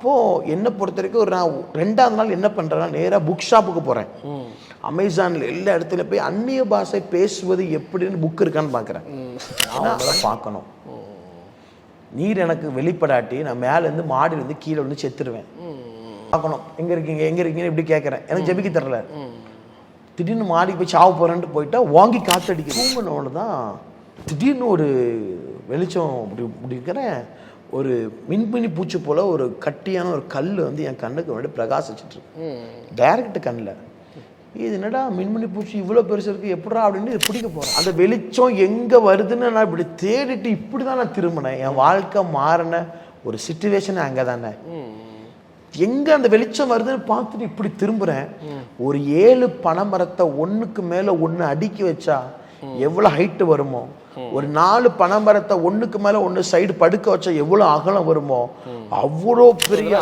அப்போது என்னை பொறுத்த வரைக்கும் நான் 2ஆவது நாள் என்ன பண்ணுறேன்னா நேராக புக் ஷாப்புக்கு போகிறேன். அமேசானில் எல்லா இடத்துல போய் அந்நிய பாஷை பேசுவது எப்படின்னு புக் இருக்கான்னு பார்க்குறேன். அதெல்லாம் பார்க்கணும். நீர் எனக்கு வெளிப்படாட்டி நான் மேலேருந்து மாடிலேருந்து கீழே வந்து செத்துருவேன். பார்க்கணும் எங்கே இருக்கீங்கன்னு இப்படி கேட்குறேன். எனக்கு ஜெபிக்க தரல. திடீர்னு மாடிக்கு போய் சாவ போகிறேன்ட்டு போயிட்டா வாங்கி காற்றடிக்க தூங்கினோன்னு தான் திடீர்னு ஒரு வெளிச்சம் இப்படி இருக்கிறேன். ஒரு மின்மினி பூச்சி போல் ஒரு கட்டியான ஒரு கல் வந்து என் கண்ணுக்கு முன்னாடி பிரகாசிச்சுட்டு டைரக்ட் கண்ணில். இது என்னடா மின்மினி பூச்சி இவ்வளோ பெருசு இருக்குது எப்படா அப்படின்னு இது பிடிக்க போகிறேன். அந்த வெளிச்சம் எங்கே வருதுன்னு நான் இப்படி தேடிட்டு இப்படி தான் நான் திரும்பினேன். என் வாழ்க்கை மாறின ஒரு சிச்சுவேஷன் அங்கே தானே. எங்கே அந்த வெளிச்சம் வருதுன்னு பார்த்துட்டு இப்படி திரும்புகிறேன். ஒரு 7 பனைமரத்தை ஒன்றுக்கு மேலே ஒன்று அடுக்கி வச்சா எவ்வளோ ஹைட்டு வருமோ, ஒரு 4 பனைமரத்தை ஒன்றுக்கு மேலே ஒன்று சைடு படுக்க வச்சா எவ்வளோ அகலம் வருமோ அவ்வளோ பெரிய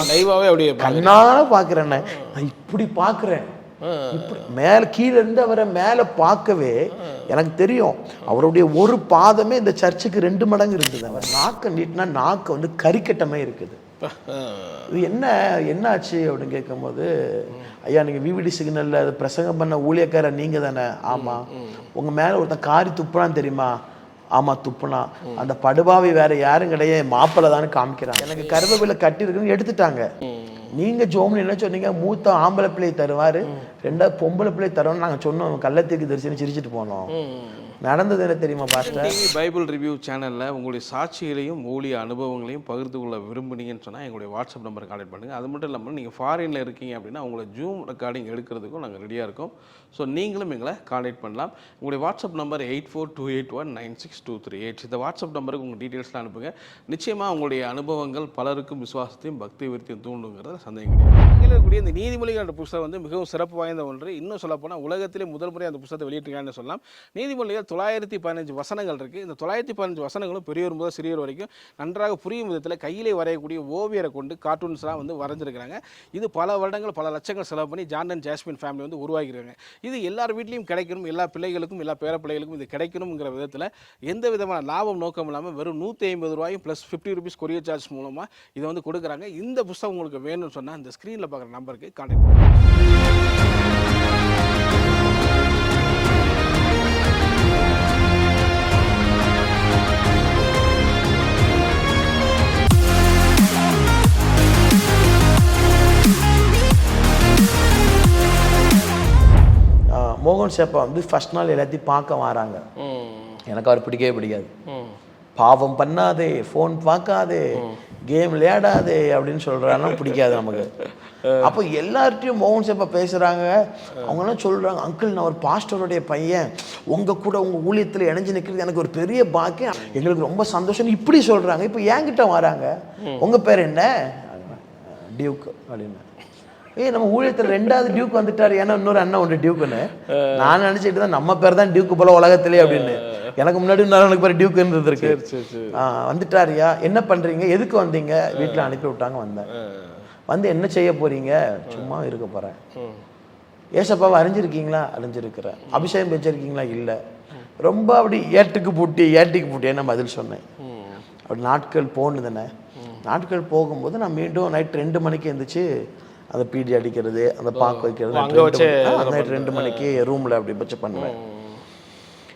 கண்ணால பார்க்குறேன். நான் இப்படி பார்க்குறேன். இப்படி மேலே கீழே இருந்து அவரை மேலே பார்க்கவே எனக்கு தெரியும் அவருடைய ஒரு பாதமே இந்த சர்ச்சுக்கு 2 மடங்கு இருக்குது. அவர் நாக்கை நீட்டினா நாக்கு வந்து கறிக்கட்டமே இருக்குது. இது என்ன ஆச்சு அப்படின்னு கேட்கும்போது, ஐயா நீங்கள் விவிடி சிக்னலில் அது பிரசங்கம் பண்ண ஊழியக்காரர் நீங்கள் தானே? ஆமாம். உங்கள் மேலே ஒருத்தன் காரி துப்புனான்னு தெரியுமா? ஆமாம் துப்புனா. அந்த படுபாவை வேற யாரும் கிடையாது, மாப்பிள்ளை தானே காமிக்கிறாங்க. எனக்கு கருவேப்பிலை கட்டி இருக்குன்னு எடுத்துட்டாங்க. நீங்கள் ஜோம்னு என்ன சொன்னீங்க? மூத்த ஆம்பளை பிள்ளை தருவார், 2வது பொம்பளை பிள்ளை தருவோம்னு நாங்கள் சொன்னோம். கள்ளத்துக்கு தரிசனம் சிரிச்சுட்டு போனோம். நடந்தது என்ன தெரியுமா பாஸ்டர்? பைபிள் ரிவ்யூ சேனலில் உங்களுடைய சாட்சிகளையும் ஊழிய அனுபவங்களையும் பகிர்ந்து கொள்ள விரும்புனீங்கன்னு சொன்னால் எங்களுடைய வாட்ஸ்அப் நம்பர் கான்டெக்ட் பண்ணுங்கள். அது மட்டும் இல்லாமல் நீங்கள் ஃபாரினில் இருக்கீங்க அப்படின்னா உங்களை ஜூம் ரெக்கார்டிங் எடுக்கிறதுக்கும் நாங்கள் ரெடியாக இருக்கோம். ஸோ நீங்களும் எங்களை கான்டெக்ட் பண்ணலாம். உங்களுடைய வாட்ஸ்அப் நம்பர் 8428196238. இந்த வாட்ஸ்அப் நம்பருக்கு உங்கள் டீட்டெயில்ஸ்லாம் அனுப்புங்க. நிச்சயமாக உங்களுடைய அனுபவங்கள் பலருக்கும் விசுவாசத்தையும் பக்தி விருத்தியும் தூண்டுங்கிறத சந்தேகம் கிடையாது. இருக்கக்கூடிய இந்த நீதிமொழிகள் என்ற புத்தகம் வந்து மிகவும் சிறப்பு வாய்ந்த ஒன்று. இன்னும் சொல்லப்போனால் உலகத்திலே முதல் முறை அந்த புத்தகத்தை வெளியிட்டிருக்காங்கன்னு சொல்லலாம். நீதிமொழிகள் 915 வசனங்கள் இருக்குது. இந்த 915 வசனங்களும் பெரியவர் முதல் சிறியவர் வரைக்கும் நன்றாக புரியும் விதத்தில் கையிலே வரையக்கூடிய ஓவியரை கொண்டு கார்ட்டூன்ஸ்லாம் வந்து வரைஞ்சிருக்கிறாங்க. இது பல வருடங்கள் பல லட்சங்கள் செலவு பண்ணி ஜான் அண்ட் ஜாஸ்மின் ஃபேமிலி வந்து உருவாக்கியிருக்காங்க. இது எல்லார் வீட்லையும் கிடைக்கணும், எல்லா பிள்ளைகளுக்கும் எல்லா பேர பிள்ளைகளுக்கும் இது கிடைக்கணுங்கிற விதத்தில் எந்த விதமான லாபம் நோக்கம் இல்லாமல் வெறும் 150 ரூபாயும் ப்ளஸ் 50 ரூபீஸ் கொரியர் சார்ஜ் மூலமாக இதை வந்து கொடுக்குறாங்க. இந்த புத்தகம் உங்களுக்கு வேணும்னு சொன்னால் இந்த ஸ்க்ரீனில் பார்க்குற நம்பருக்கு கான்டாக்ட் பண்ணுங்கள். மோகன் சேப்பா வந்து ஃபர்ஸ்ட் நாள் எல்லாத்தையும் பார்க்க வராங்க. எனக்கு அவர் பிடிக்கவே பிடிக்காது. பாவம் பண்ணாதே, ஃபோன் பார்க்காதே, கேம் விளையாடாதே அப்படின்னு சொல்கிறாங்கன்னா பிடிக்காது நமக்கு. அப்போ எல்லார்ட்டையும் மோகன் சேப்பா பேசுகிறாங்க. அவங்களாம் சொல்கிறாங்க, அங்கிள் நான் ஒரு பாஸ்டருடைய பையன், உங்கள் கூட உங்கள் ஊழியத்தில் இணைஞ்சு நிற்கிறது எனக்கு ஒரு பெரிய பாக்கியம், எங்களுக்கு ரொம்ப சந்தோஷம் இப்படி சொல்கிறாங்க. இப்போ என்கிட்ட வராங்க, உங்கள் பேர் என்ன? டியூக் அப்படின்னு. நம்ம ஊழியத்தில் 2வது டியூக் வந்துட்டார். ஏன்னா இன்னொரு அண்ணன் ஒன்று டியூக்குன்னு நான் நினச்சிட்டு தான் நம்ம பேர் தான் டியூக்கு போல உலகத்திலே அப்படின்னு. எனக்கு முன்னாடி இன்னொரு பேர் டியூக்குன்னு இருந்திருக்கு. வந்துட்டாரியா, என்ன பண்ணுறீங்க, எதுக்கு வந்தீங்க? வீட்டில் அனுப்பி விட்டாங்க, வந்தேன். வந்து என்ன செய்ய போகிறீங்க? சும்மா இருக்க போகிறேன். ஏசப்பாவை அறிஞ்சிருக்கீங்களா? அறிஞ்சிருக்கிறேன். அபிஷேகம் வச்சிருக்கீங்களா? இல்லை. ரொம்ப அப்படி ஏட்டுக்கு பூட்டி என்ன பதில் சொன்னேன். அப்படி நாட்கள் போனதுன்னு. நாட்கள் போகும்போது நான் மீண்டும் நைட் 2 மணிக்கு எழுந்திரிச்சு அந்த பீடி அடிக்கிறது, அந்த பாக்கு வைக்கிறது, நைட் 2 மணிக்கு ரூமில் அப்படி வச்சு பண்ணுவேன்.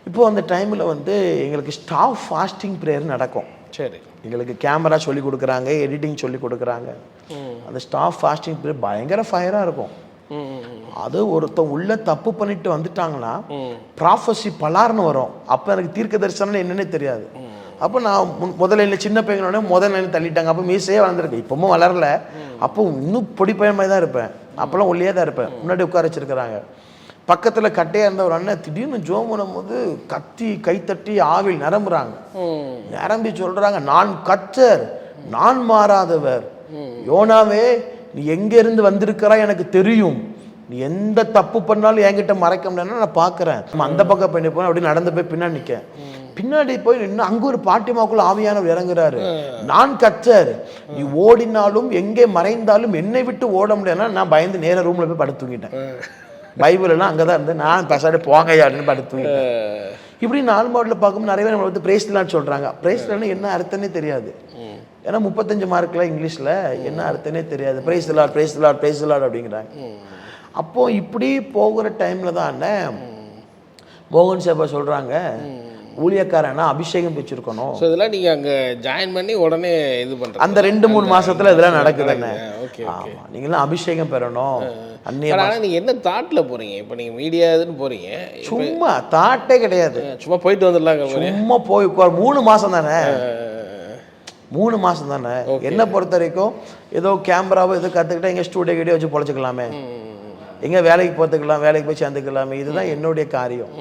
இப்போது அந்த டைமில் வந்து எங்களுக்கு ஸ்டாஃப் ஃபாஸ்டிங் ப்ரேயர் நடக்கும். சரி, எங்களுக்கு கேமரா சொல்லி கொடுக்குறாங்க, எடிட்டிங் சொல்லி கொடுக்குறாங்க. அந்த ஸ்டாஃப் ஃபாஸ்டிங் ப்ரேயர் பயங்கர ஃபயராக இருக்கும். அது ஒருத்தன் உள்ள தப்பு பண்ணிட்டு வந்துட்டாங்கன்னா ப்ராஃபஸி பலார்னு வரும். அப்போ எனக்கு தீர்க்க தரிசனம் என்னன்னே தெரியாது. அப்போ நான் முதல்ல சின்ன பையனோட முதல் தள்ளிட்டாங்க. அப்போ மீசையே வளர்ந்துருக்கு, இப்பவும் வளரல. அப்போ இன்னும் பொடி பையன் மாதிரி தான் இருப்பேன். அப்போல்லாம் ஒல்லியே தான் இருப்பேன். முன்னாடி உட்கார வச்சிருக்கிறாங்க. பக்கத்தில் கட்டையாக இருந்த ஒரு அண்ணன் திடீர்னு ஜோம் பண்ணும்போது கத்தி கைத்தட்டி ஆவில் நிரம்பி சொல்கிறாங்க, நான் கர்த்தர், நான் மாறாதவர். யோனாவே, நீ எங்கேருந்து வந்திருக்கிறா எனக்கு தெரியும். நீ எந்த தப்பு பண்ணாலும் என்கிட்ட மறைக்க முடியாதுன்னா நான் பார்க்குறேன். நம்ம அந்த பக்கம் பண்ணி போனேன். அப்படி நடந்து போய் பின்னாடி நிற்க. பின்னாடி போய் இன்னும் அங்கே ஒரு பாட்டிமாக்குள்ள ஆவியானவர் இறங்குறாரு. நான் கர்த்தர், நீ ஓடினாலும் எங்கே மறைந்தாலும் என்னை விட்டு ஓட முடியாதுன்னா நான் பயந்து நேர ரூம்ல போய் படுத்து தூங்கிட்டேன். பைபிள் எல்லாம் அங்கதான் இருந்து நான் பேசாடி போங்கையாடுன்னு படுத்து தூங்கிட்டேன். இப்படி 4 மாடல பார்க்கும்போது நிறைய பேர் நம்மளை வந்து பிரேஸ்லான்னு சொல்றாங்க. பிரேஸ்லான்னு என்ன அர்த்தம்னே தெரியாது. ஏன்னா 35 மார்க்கில் இங்கிலீஷில் என்ன அர்த்தனே தெரியாது. Praise lord praise lord praise lord அப்படிங்கிறாங்க. அப்போது இப்படி போகிற டைமில் தான் மோகன் சேபா சொல்கிறாங்க, ஊழியக்காரனா அபிஷேகம் வச்சிருக்கணும். ஸோ இதெல்லாம் நீங்கள் அங்கே ஜாயின் பண்ணி உடனே இது பண்ணுறேன் அந்த 2-3 மாசத்துல இதெல்லாம் நடக்குதுன்னு. ஆமாம், நீங்களாம் அபிஷேகம் பெறணும். ஆனால் நீங்கள் என்ன தாட்டில் போகிறீங்க? இப்போ நீங்கள் மீடியா இதுன்னு போகிறீங்க, சும்மா தாட்டே கிடையாது, சும்மா போயிட்டு வந்துடலாங்க. சும்மா போய் 3 மாதம் தானே, 3 மாதம் தானே. என்னை பொறுத்த வரைக்கும் ஏதோ கேமராவோ ஏதோ கற்றுக்கிட்டா எங்கள் ஸ்டூடியோ கிட்டே வச்சு பொழைச்சிக்கலாமே, எங்கே வேலைக்கு போகிறதுக்கலாம், வேலைக்கு போய் சேர்ந்துக்கலாமே. இதுதான் என்னுடைய காரியம்.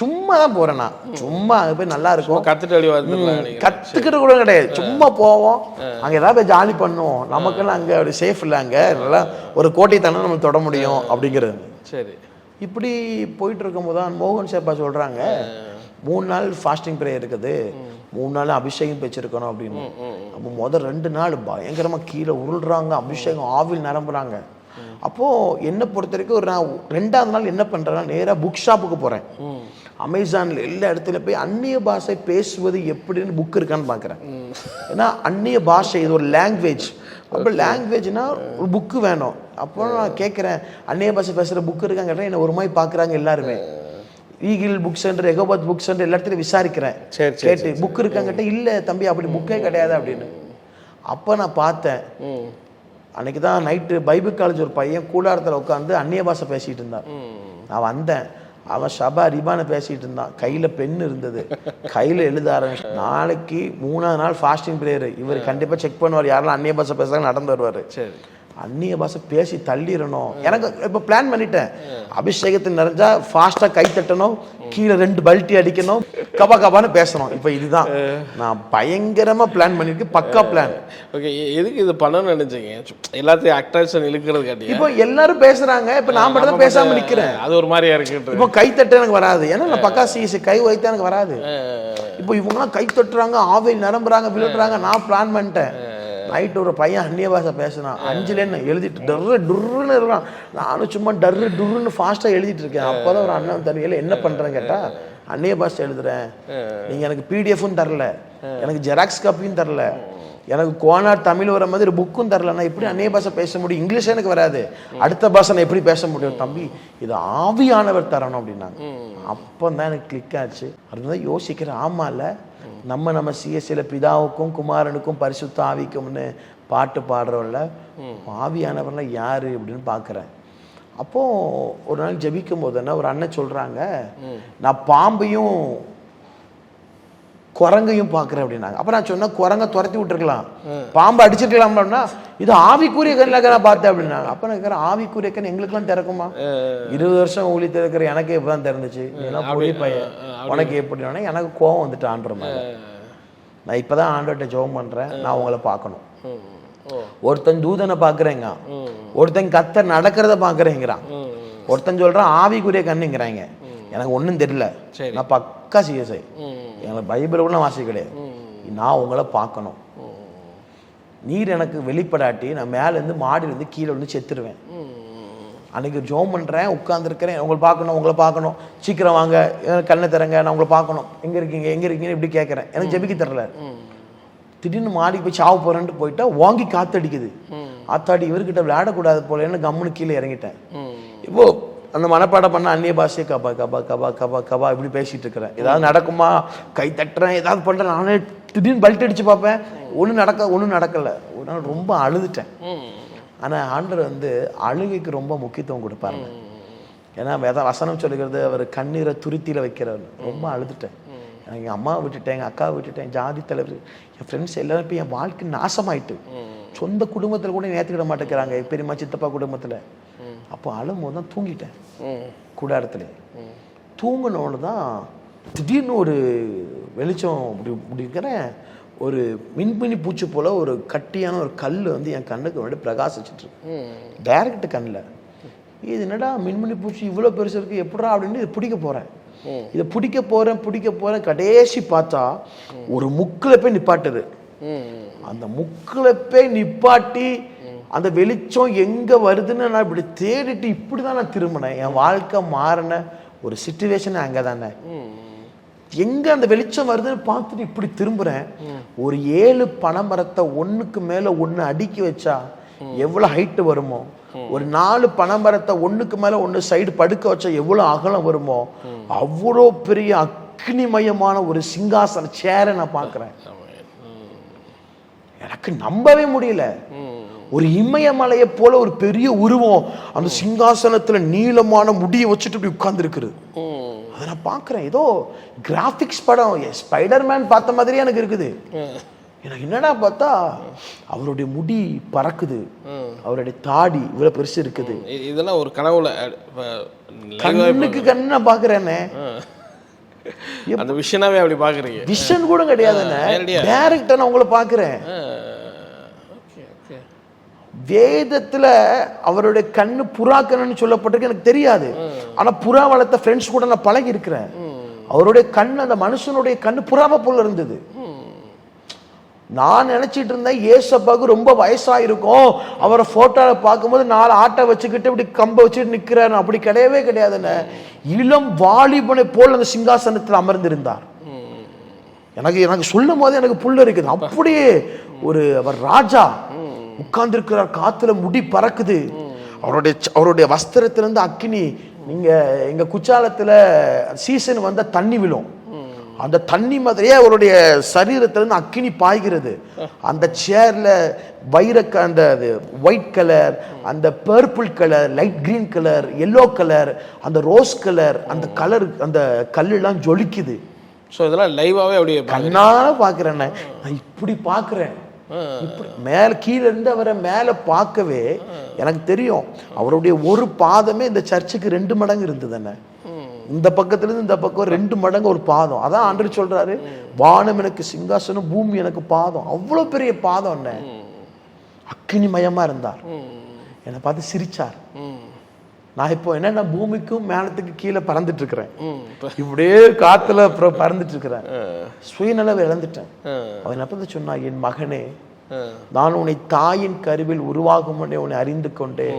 சும்மா தான் போகிறேன் நான், சும்மா அங்கே போய் நல்லா இருக்கும் கற்றுக்கிட்டு கூட கிடையாது, சும்மா போவோம் அங்கே ஏதாவது போய் ஜாலி பண்ணுவோம். நமக்கெல்லாம் அங்கே அப்படி சேஃப் இல்லை, அங்கே நல்லா ஒரு கோட்டை தானே நம்ம தொட முடியும் அப்படிங்கிறது. சரி, இப்படி போயிட்டு இருக்கும்போது தான் மோகன் சேப்பா சொல்கிறாங்க, 3 நாள் ஃபாஸ்டிங் ப்ரேயர் இருக்குது, 3 நாள் அபிஷேகம் வச்சிருக்கணும் அப்படின்னு. அப்போ முதல் 2 நாள் பயங்கரமாக கீழே உருள்றாங்க, அபிஷேகம் ஆவில் நிரம்புறாங்க. அப்போது என்னை பொறுத்த வரைக்கும் நான் 2ஆவது நாள் என்ன பண்ணுறேன்னா நேராக புக் ஷாப்புக்கு போகிறேன். அமேசானில் எல்லா இடத்துல போய் அந்நிய பாஷை பேசுவது எப்படின்னு புக் இருக்கான்னு பார்க்குறேன். ஏன்னா அந்நிய பாஷை இது ஒரு லாங்குவேஜ். அப்போ லாங்குவேஜ்னா ஒரு புக்கு வேணும். அப்போ நான் கேட்குறேன், அந்நிய பாஷை பேசுகிற புக்கு இருக்கான்னு கேட்டேன். என்னை ஒரு மாதிரி பார்க்குறாங்க எல்லாருமே. ஈகிள் புக் சென்டர், எகோபாத் புக் சென்டர் எல்லா இடத்துலையும் விசாரிக்கிறேன், கேட்டு புக் இருக்காங்கிட்ட. இல்லை தம்பி அப்படி புக்கே கிடையாது அப்படின்னு. அப்போ நான் பார்த்தேன், அன்னைக்கு தான் நைட்டு பைபிள் காலேஜ் ஒரு பையன் கூடாரத்தில் உட்காந்து அந்நிய பாஷை பேசிகிட்டு இருந்தான். நான் வந்தேன், அவன் ஷபா ரிபானை பேசிகிட்டு இருந்தான், கையில் பெண் இருந்தது, கையில் எழுத ஆரம்பிச்சு. நாளைக்கு 3ஆவது நாள் ஃபாஸ்டிங் ப்ரேயர். இவர் கண்டிப்பாக செக் பண்ணுவார், யாரெல்லாம் அந்நிய பாஷை பேசுகிறாங்க நடந்து வருவார். சரி, அந்நிய பாஷை பேசி தள்ளிடணும். எனக்கு இப்போ பிளான் பண்ணிட்டேன், அபிஷேகத்தில் நிறைஞ்சா ஃபாஸ்ட்டாக கை தட்டணும், கீழே 2 பல்ட்டி அடிக்கணும், கபா கபான்னு பேசணும். இப்போ இதுதான் நான் பயங்கரமாக பிளான் பண்ணியிருக்கேன், பக்கா பிளான். ஓகே, எதுக்கு இது பண்ணணும்னு நினைச்சீங்க? எல்லாத்தையும் அட்ராக்ஷன் இழுக்கிறது காட்டி. இப்போ எல்லாரும் பேசுகிறாங்க, இப்போ நான் மட்டும் தான் பேசாமல் நிற்கிறேன். அது ஒரு மாதிரியா இருக்கு. இப்போ கை தட்ட எனக்கு வராது, ஏன்னா நான் பக்கா சிஎஸ்சி கை வைத்தா எனக்கு வராது. இப்போ இவங்கலாம் கை தட்டுறாங்க, ஆவில் நிரம்புறாங்க, விழுறாங்க. நான் பிளான் பண்ணிட்டேன். நைட்டு ஒரு பையன் அந்நிய பாஷை பேசினான், 5லேன்னு எழுதிட்டு டர்ரு டுர்ருன்னு இருக்கான். நானும் சும்மா டர்ரு டுர்ருன்னு ஃபாஸ்ட்டாக எழுதிட்டு இருக்கேன். அப்போ தான் ஒரு அண்ணன் தனியில் என்ன பண்ணுறேன்னு கேட்டால், அந்நிய பாஷை எழுதுறேன், நீங்கள் எனக்கு பிடிஎஃப்பும் தரல, எனக்கு ஜெராக்ஸ் காப்பியும் தரல, எனக்கு கோனார் தமிழ் வர மாதிரி புக்கும் தரல, நான் எப்படி அந்நிய பாஷை பேச முடியும்? இங்கிலீஷ் எனக்கு வராது, அடுத்த பாஷை நான் எப்படி பேச முடியும்? தம்பி இது ஆவியானவர் தரணும் அப்படின்னாங்க. அப்போ தான் எனக்கு கிளிக் ஆச்சு. அதுதான் யோசிக்கிறேன், ஆமாம்ல நம்ம சிஎஸ்சியில் பிதாவுக்கும் குமாரனுக்கும் பரிசுத்த ஆவிக்கும்னு பாட்டு பாடுறோம்ல, ஆவியானவர்லாம் யார் அப்படின்னு பார்க்குறேன். அப்போது ஒரு நாள் ஜெபிக்கும் போது ஒரு அண்ணன் சொல்கிறாங்க, நான் பாம்பையும் குரங்கையும் பார்க்குறேன் அப்படின்னாங்க. அப்போ நான் சொன்னேன், குரங்கை துரத்தி விட்டுருக்கலாம், பாம்பை அடிச்சிருக்கலாம்னா, இது ஆவிக்குரிய கண்ணில் நான் பார்த்தேன் அப்படின்னாங்க. அப்போ நான் கேட்குறேன், ஆவிக்குரிய கண் எங்களுக்குலாம் திறக்குமா? 20 வருஷம் ஊழி திறக்கிற எனக்கே இப்போ தான் திறந்துச்சு, இதெல்லாம் பொழி பையன் உனக்கு எப்படின்னா எனக்கு கோவம் வந்துட்டு ஆண்டுற மாதிரி. நான் இப்போ தான் ஆண்டவர்கிட்ட ஜெபம் பண்ணுறேன், நான் உங்களை பார்க்கணும். ஒருத்தன் தூதனை பார்க்குறேங்க, ஒருத்தன் கத்த நடக்கிறத பார்க்குறேங்கிறான், ஒருத்தன் சொல்கிறான் ஆவிக்குரிய கண்ணுங்கிறாங்க. எனக்கு ஒன்றும் தெரியல, நான் பக்கா சிஎஸ்ஐ, எனக்கு பைபிள் கூட வாசி கிடையாது. நான் உங்களை பார்க்கணும், நீர் எனக்கு வெளிப்படாட்டி நான் மேலேருந்து மாடியிலேருந்து கீழே வந்து செத்துருவேன். அன்றைக்கி ஜோம் பண்ணுறேன், உட்காந்துருக்கிறேன், உங்களை பார்க்கணும், சீக்கிரம் வாங்க, கண்ணை தரங்க, நான் உங்களை பார்க்கணும், எங்கே இருக்கீங்கன்னு இப்படி கேட்குறேன். எனக்கு ஜெபிக்க தரல. திடீர்னு மாடிக்கு போய் சாவ போகிறேன்ட்டு போயிட்டா வாங்கி காத்தடிக்குது. ஆத்தாடி இவர்கிட்ட விளையாடக்கூடாது போலேன்னு கம்முன்னு கீழே இறங்கிட்டேன். இப்போது அந்த மனப்பாடம் பண்ண அந்நிய பாஷையை கபா கபா கபா கபா கபா இப்படி பேசிகிட்டு இருக்கிறேன். ஏதாவது நடக்குமா, கை தட்டுறேன், ஏதாவது பண்ணுறேன், நானே திடீர்னு பல்ட் அடித்து பார்ப்பேன், ஒன்றும் நடக்கலை. ஒரு நாள் ரொம்ப அழுதுட்டேன். ஆனால் ஆண்டவர் அழுகைக்கு ரொம்ப முக்கியத்துவம் கொடுப்பாருங்க. ஏன்னா வசனம் சொல்லுகிறது, அவர் கண்ணீரை துருத்தியில் வைக்கிறவர். ரொம்ப அழுதுட்டேன். எனக்கு எங்கள் அம்மாவை விட்டுட்டேன், எங்கள் அக்காவை விட்டுட்டேன், ஜாதி தலைவர், என் ஃப்ரெண்ட்ஸ் எல்லாரும் இப்போ என் வாழ்க்கை நாசமாயிட்டு. சொந்த குடும்பத்தில் கூட ஏற்றுக்கிட மாட்டேங்கிறாங்க, பெரியம்மா சித்தப்பா குடும்பத்தில். அப்போ அழும்போது தான் தூங்கிட்டேன் கூடாரத்தில். தூங்கினோன்னு தான் திடீர்னு ஒரு வெளிச்சம் இப்படி இருக்கிறேன், ஒரு மின்மினி பூச்சி போல் ஒரு கட்டியான ஒரு கல் என் கண்ணுக்கு முன்னாடி பிரகாசிச்சிட்ருக்கு டைரக்ட் கண்ணில். இது என்னடா மின்மினி பூச்சி இவ்வளோ பெருசு இருக்குது, எப்படா அப்படின்னு இதை பிடிக்க போகிறேன். இதை பிடிக்க போகிறேன், கடைசி பார்த்தா ஒரு முக்கில் போய் நிப்பாட்டுது. அந்த முக்கில் போய் நிப்பாட்டி அந்த வெளிச்சம் எங்கே வருதுன்னு நான் இப்படி தேடிட்டு இப்படி தான் நான் திரும்பினேன். என் வாழ்க்கை மாறின ஒரு சிச்சுவேஷன் அங்கே தானே. எங்க அந்த வெளிச்சம் வருதுன்னு பார்த்துட்டு இப்படி திரும்புறேன். ஒரு 7 பனைமரத்தை ஒண்ணுக்கு மேல ஒண்ணு அடுக்கி வச்சா எவ்வளவு ஹைட் வருமோ, ஒரு 4 பனைமரத்தை ஒண்ணுக்கு மேல ஒண்ணு சைடு படுக்க வச்சா எவ்வளவு அகலம் வருமோ, அவ்வளோ பெரிய அக்னிமயமான ஒரு சிங்காசன சேரை நான் பார்க்கிறேன். எனக்கு நம்பவே முடியல. ஒரு இமயமலையை போல ஒரு பெரிய உருவம் அந்த சிங்காசனத்துல நீளமான முடியை வச்சுட்டு இப்படி உட்கார்ந்து இருக்குது. அதை நான் பார்க்கிறேன். ஏதோ கிராபிக்ஸ் படம் ஸ்பைடர்மேன் பார்த்த மாதிரியே எனக்கு இருக்குது. எனக்கு என்னடா பார்த்தா அவருடைய முடி பறக்குது, அவருடைய தாடி இவ்வளவு பெருசு இருக்குது. இதெல்லாம் ஒரு கனவுல கண்ணுக்கு கண்ணு நான் பாக்குறேன்னே. அந்த விஷனாவே அப்படி பாக்குறீங்க? விஷன் கூட கிடையாதுன்னு டைரக்டா நான் உங்களை பாக்குறேன். வேதத்துல அவருடைய கண்ணு புறா கண்ணுன்னு சொல்லப்பட்டிருக்கு, எனக்கு தெரியாது. ஆனா புறா வளர்த்த ஃப்ரெண்ட்ஸ் கூட நான் பழகி இருக்கிறேன். அவருடைய கண், அந்த மனுஷனுடைய கண்ணு புறாவை போல இருந்தது. நான் நினைச்சிட்டு இருந்தேன் ஏசப்பாவுக்கு ரொம்ப வயசாயிருக்கும், அவரை போட்டோல பார்க்கும்போது 4 ஆட்டை வச்சுக்கிட்டு இப்படி கம்ப வச்சுட்டு நிக்கிறாரு. அப்படி கிடையவே கிடையாதுன்னு இளம் வாலிபனை போல் அந்த சிங்காசனத்தில் அமர்ந்திருந்தார். எனக்கு சொல்லும் போது எனக்கு புல்ல இருக்குது. அப்படியே ஒரு அவர் ராஜா உட்கார்ந்து இருக்கிறார். காத்துல முடி பறக்குது. அவருடைய வஸ்திரத்திலிருந்து அக்கினி, நீங்க எங்க குச்சாலத்துல சீசன் வந்த தண்ணி விழும், அந்த தண்ணி மாதிரியே அவருடைய சரீரத்திலிருந்து அக்கினி பாய்கிறது. அந்த சேர்ல அந்த ஒயிட் கலர், அந்த purple colour, light green colour, yellow colour, அந்த ரோஸ் கலர், அந்த கலர், அந்த கல்லெல்லாம் ஜொலிக்குது. ஸோ இதெல்லாம் லைவாவே அப்படியே கண்ணால பாக்குறேன். நான் இப்படி பாக்குறேன். இப்படி மேல கீழே இருந்து அவரை மேல பார்க்கவே எனக்கு தெரியும் அவருடைய ஒரு பாதமே இந்த சர்ச்சுக்கு 2 மடங்கு இருந்தது. என்ன இந்த பக்கத்துல இருந்து இந்த பக்கம் 2 மடங்கு ஒரு பாதம். அதான் ஆண்டவர் சொல்றாரு, வானம் எனக்கு சிங்காசனம், பூமி எனக்கு பாதம். அவ்வளவு பெரிய பாதம். என்ன அக்கினிமயமா இருந்தார். என்னை பார்த்து சிரிச்சார். நான் இப்போ என்னன்னா பூமிக்கும் மேலத்துக்கு கீழே பறந்துட்டு இருக்கிறேன். இப்படியே காத்துல பறந்துட்டு இருக்கிறேன். சுயநலவை இழந்துட்டேன். அவன் எப்ப சொன்னா, என் மகனே, நான் உன்னை தாயின் கருவில் உருவாகும் முன்னே உன்னை அறிந்து கொண்டே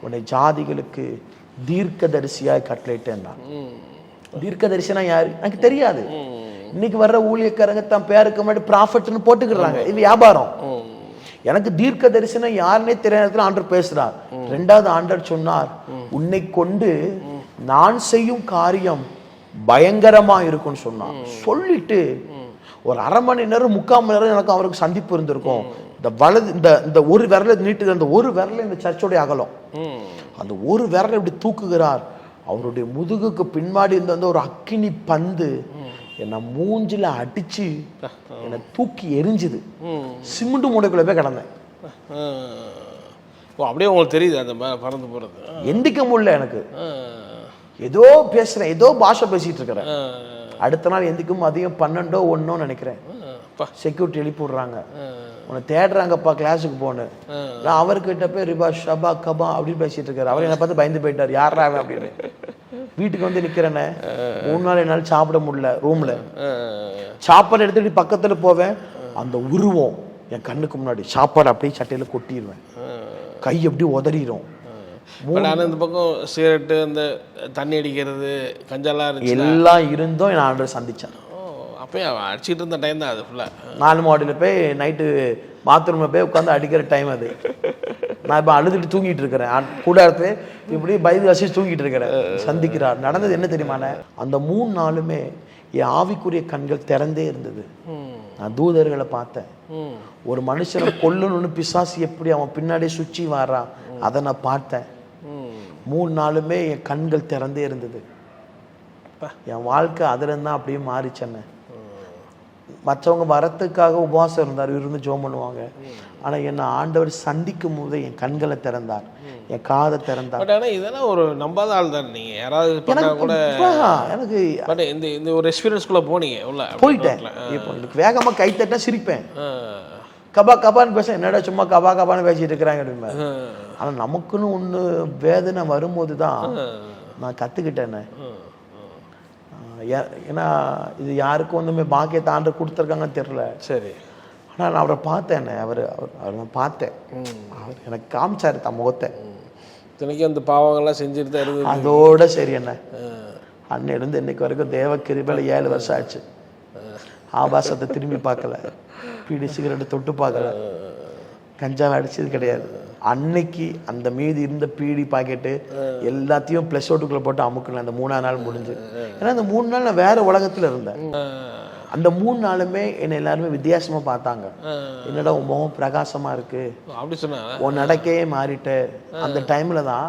உன்னை ஜாதிகளுக்கு தீர்க்கதரிசியாய் கட்டளையிட்டேன். தீர்க்கதரிசனா யாரு எனக்கு தெரியாது. இன்னைக்கு வர்ற ஊழியக்காரங்க தன் பேருக்கு முன்னாடி ப்ராஃபட்னு போட்டுக்கிறாங்க. இது வியாபாரம். எனக்கு தீர்க்க தரிசனம் யாருன்னே தெரியாத ஆண்டவர் பேசுறார். 2வது ஆண்டவர் சொன்னார், உன்னை கொண்டு நான் செய்யும் காரியம் பயங்கரமா இருக்கும்னு சொன்னார். சொல்லிட்டு ஒரு 1/2 மணி நேரம் 3/4 மணி நேரம் எனக்கு அவருக்கு சந்திப்பு இருந்திருக்கும். இந்த வலது இந்த ஒரு விரலை நீட்டு, அந்த ஒரு விரல இந்த சர்ச்சோடைய அகலம், அந்த ஒரு விரலை இப்படி தூக்குகிறார். அவருடைய முதுகுக்கு பின்னாடி இருந்த ஒரு அக்கினி பந்து என்னை மூஞ்சில அடிச்சு என்னை தூக்கி எரிஞ்சுது. சிமெண்ட் மூடைக்குள்ள போய் கிடந்தேன். அப்படியே உங்களுக்கு தெரியுது அந்த பறந்து போறது? எந்திக்க முடியல எனக்கு. ஏதோ பேசுறேன், ஏதோ பாஷை பேசிட்டு இருக்கிறேன். அடுத்த நாள் எந்திக்கும் அதிகம் 12 or 1 நினைக்கிறேன். செக்யூரிட்டி எழுப்பி விடுறாங்க, உன்னை தேடுறாங்கப்பா, கிளாஸுக்கு போன்னு. நான் அவர்கிட்ட போய் ரிபா ஷபா கபா அப்படின்னு பேசிட்டு இருக்காரு. அவர் என்னை பார்த்து பயந்து போயிட்டார், யாரா அப்படின்னு. வீட்டுக்கு வந்து நிக்கிறேன்னு 3 நாள் என்னால் சாப்பிட முடியல. ரூம்ல சாப்பாடு எடுத்துட்டு பக்கத்துல போவேன், அந்த உருவம் என் கண்ணுக்கு முன்னாடி. சாப்பாடு அப்படியே சட்டையில கொட்டிடுவேன், கை எப்படி உதறிடும். இந்த பக்கம் சிகரெட்டு, அந்த தண்ணி அடிக்கிறது, கஞ்செல்லாம் எல்லாம் இருந்தும் என் ஆண்டவர் சந்திச்சான். அப்பயே அடிச்சுட்டு இருந்த டைம் தான் அது ஃபுல்லா. 4 மாடியில் போய் நைட்டு பாத்ரூம்ல போய் உட்காந்து அடிக்கிற டைம் அது. நான் இப்போ அழுதுட்டு தூங்கிட்டு இருக்கிறேன் கூடாரத்து, இப்படி பயந்து வச்சு தூங்கிட்டு இருக்கிறேன். சந்திக்கிறார். நடந்தது என்ன தெரியுமாண்ணே, அந்த 3 நாளுமே என் ஆவிக்குரிய கண்கள் திறந்தே இருந்தது. நான் தூதர்களை பார்த்தேன். ஒரு மனுஷனை கொல்லணும்னு பிசாசு எப்படி அவன் பின்னாடியே சுற்றி வாரான், அதை நான் பார்த்தேன். 3 நாளுமே என் கண்கள் திறந்தே இருந்தது. என் வாழ்க்கை அதுல இருந்தா அப்படியே மாறிச்சேன்னு. மற்றவங்க வரத்துக்காக உபவாசம் இருந்தார், இருந்து ஜோம் பண்ணுவாங்க. ஆனா என்ன ஆண்டவர் சந்திக்கும் போது என் கண்களை திறந்தார், என் காதை திறந்தார். இதெல்லாம் ஒரு நம்பாத ஆள் தான் நீங்க. யாராவது கூட எனக்கு இந்த ஒரு எக்ஸ்பீரியன்ஸ்குள்ள போனீங்க உள்ள போயிட்டேன். இப்போ எனக்கு வேகமா கை தட்டினா சிரிப்பேன், கபா கபான்னு பேச, என்னடா சும்மா கபா கபான்னு பேசிட்டு இருக்கிறாங்க அப்படின்னு. ஆனா நமக்குன்னு ஒண்ணு வேதனை வரும்போது தான் நான் கத்துக்கிட்டேன்னு. ஏன்னா இது யாருக்கும் ஒன்றுமே பாக்கியத்தை ஆண்டவர் கொடுத்துருக்காங்கன்னு தெரியல. சரி, ஆனால் நான் அவரை பார்த்தேன். அவர் நான் பார்த்தேன். அவர் எனக்கு காமிச்சாரு தன் முகத்தை. தினைக்கும் அந்த பாவங்கள்லாம் செஞ்சுட்டு தான் இருக்குது. அதோட சரி என்ன, அன்னையிலேருந்து இன்னைக்கு வரைக்கும் தேவ கிருபையில 7 வருஷம் ஆச்சு. ஆபாசத்தை திரும்பி பார்க்கல, பீடி சிகரெட்டு தொட்டு பார்க்கல, கஞ்சாவை அடிச்சது கிடையாது. அன்னைக்கு அந்த மீதி இருந்த பீடி பாக்கெட்டு எல்லாத்தையும் ப்ளஸ் ஓட்டுக்குள்ளே போட்டு அமுக்கணும். அந்த 3ஆம் நாள் முடிஞ்சு. ஏன்னா அந்த 3 நாள் நான் வேற உலகத்தில் இருந்தேன். அந்த 3 நாளுமே என்னை எல்லாருமே வித்தியாசமா பார்த்தாங்க. என்னடா உன் முகம் பிரகாசமா இருக்கு, அப்படி சொன்னாங்க, உன் நடக்கையே மாறிட்டு. அந்த டைம்ல தான்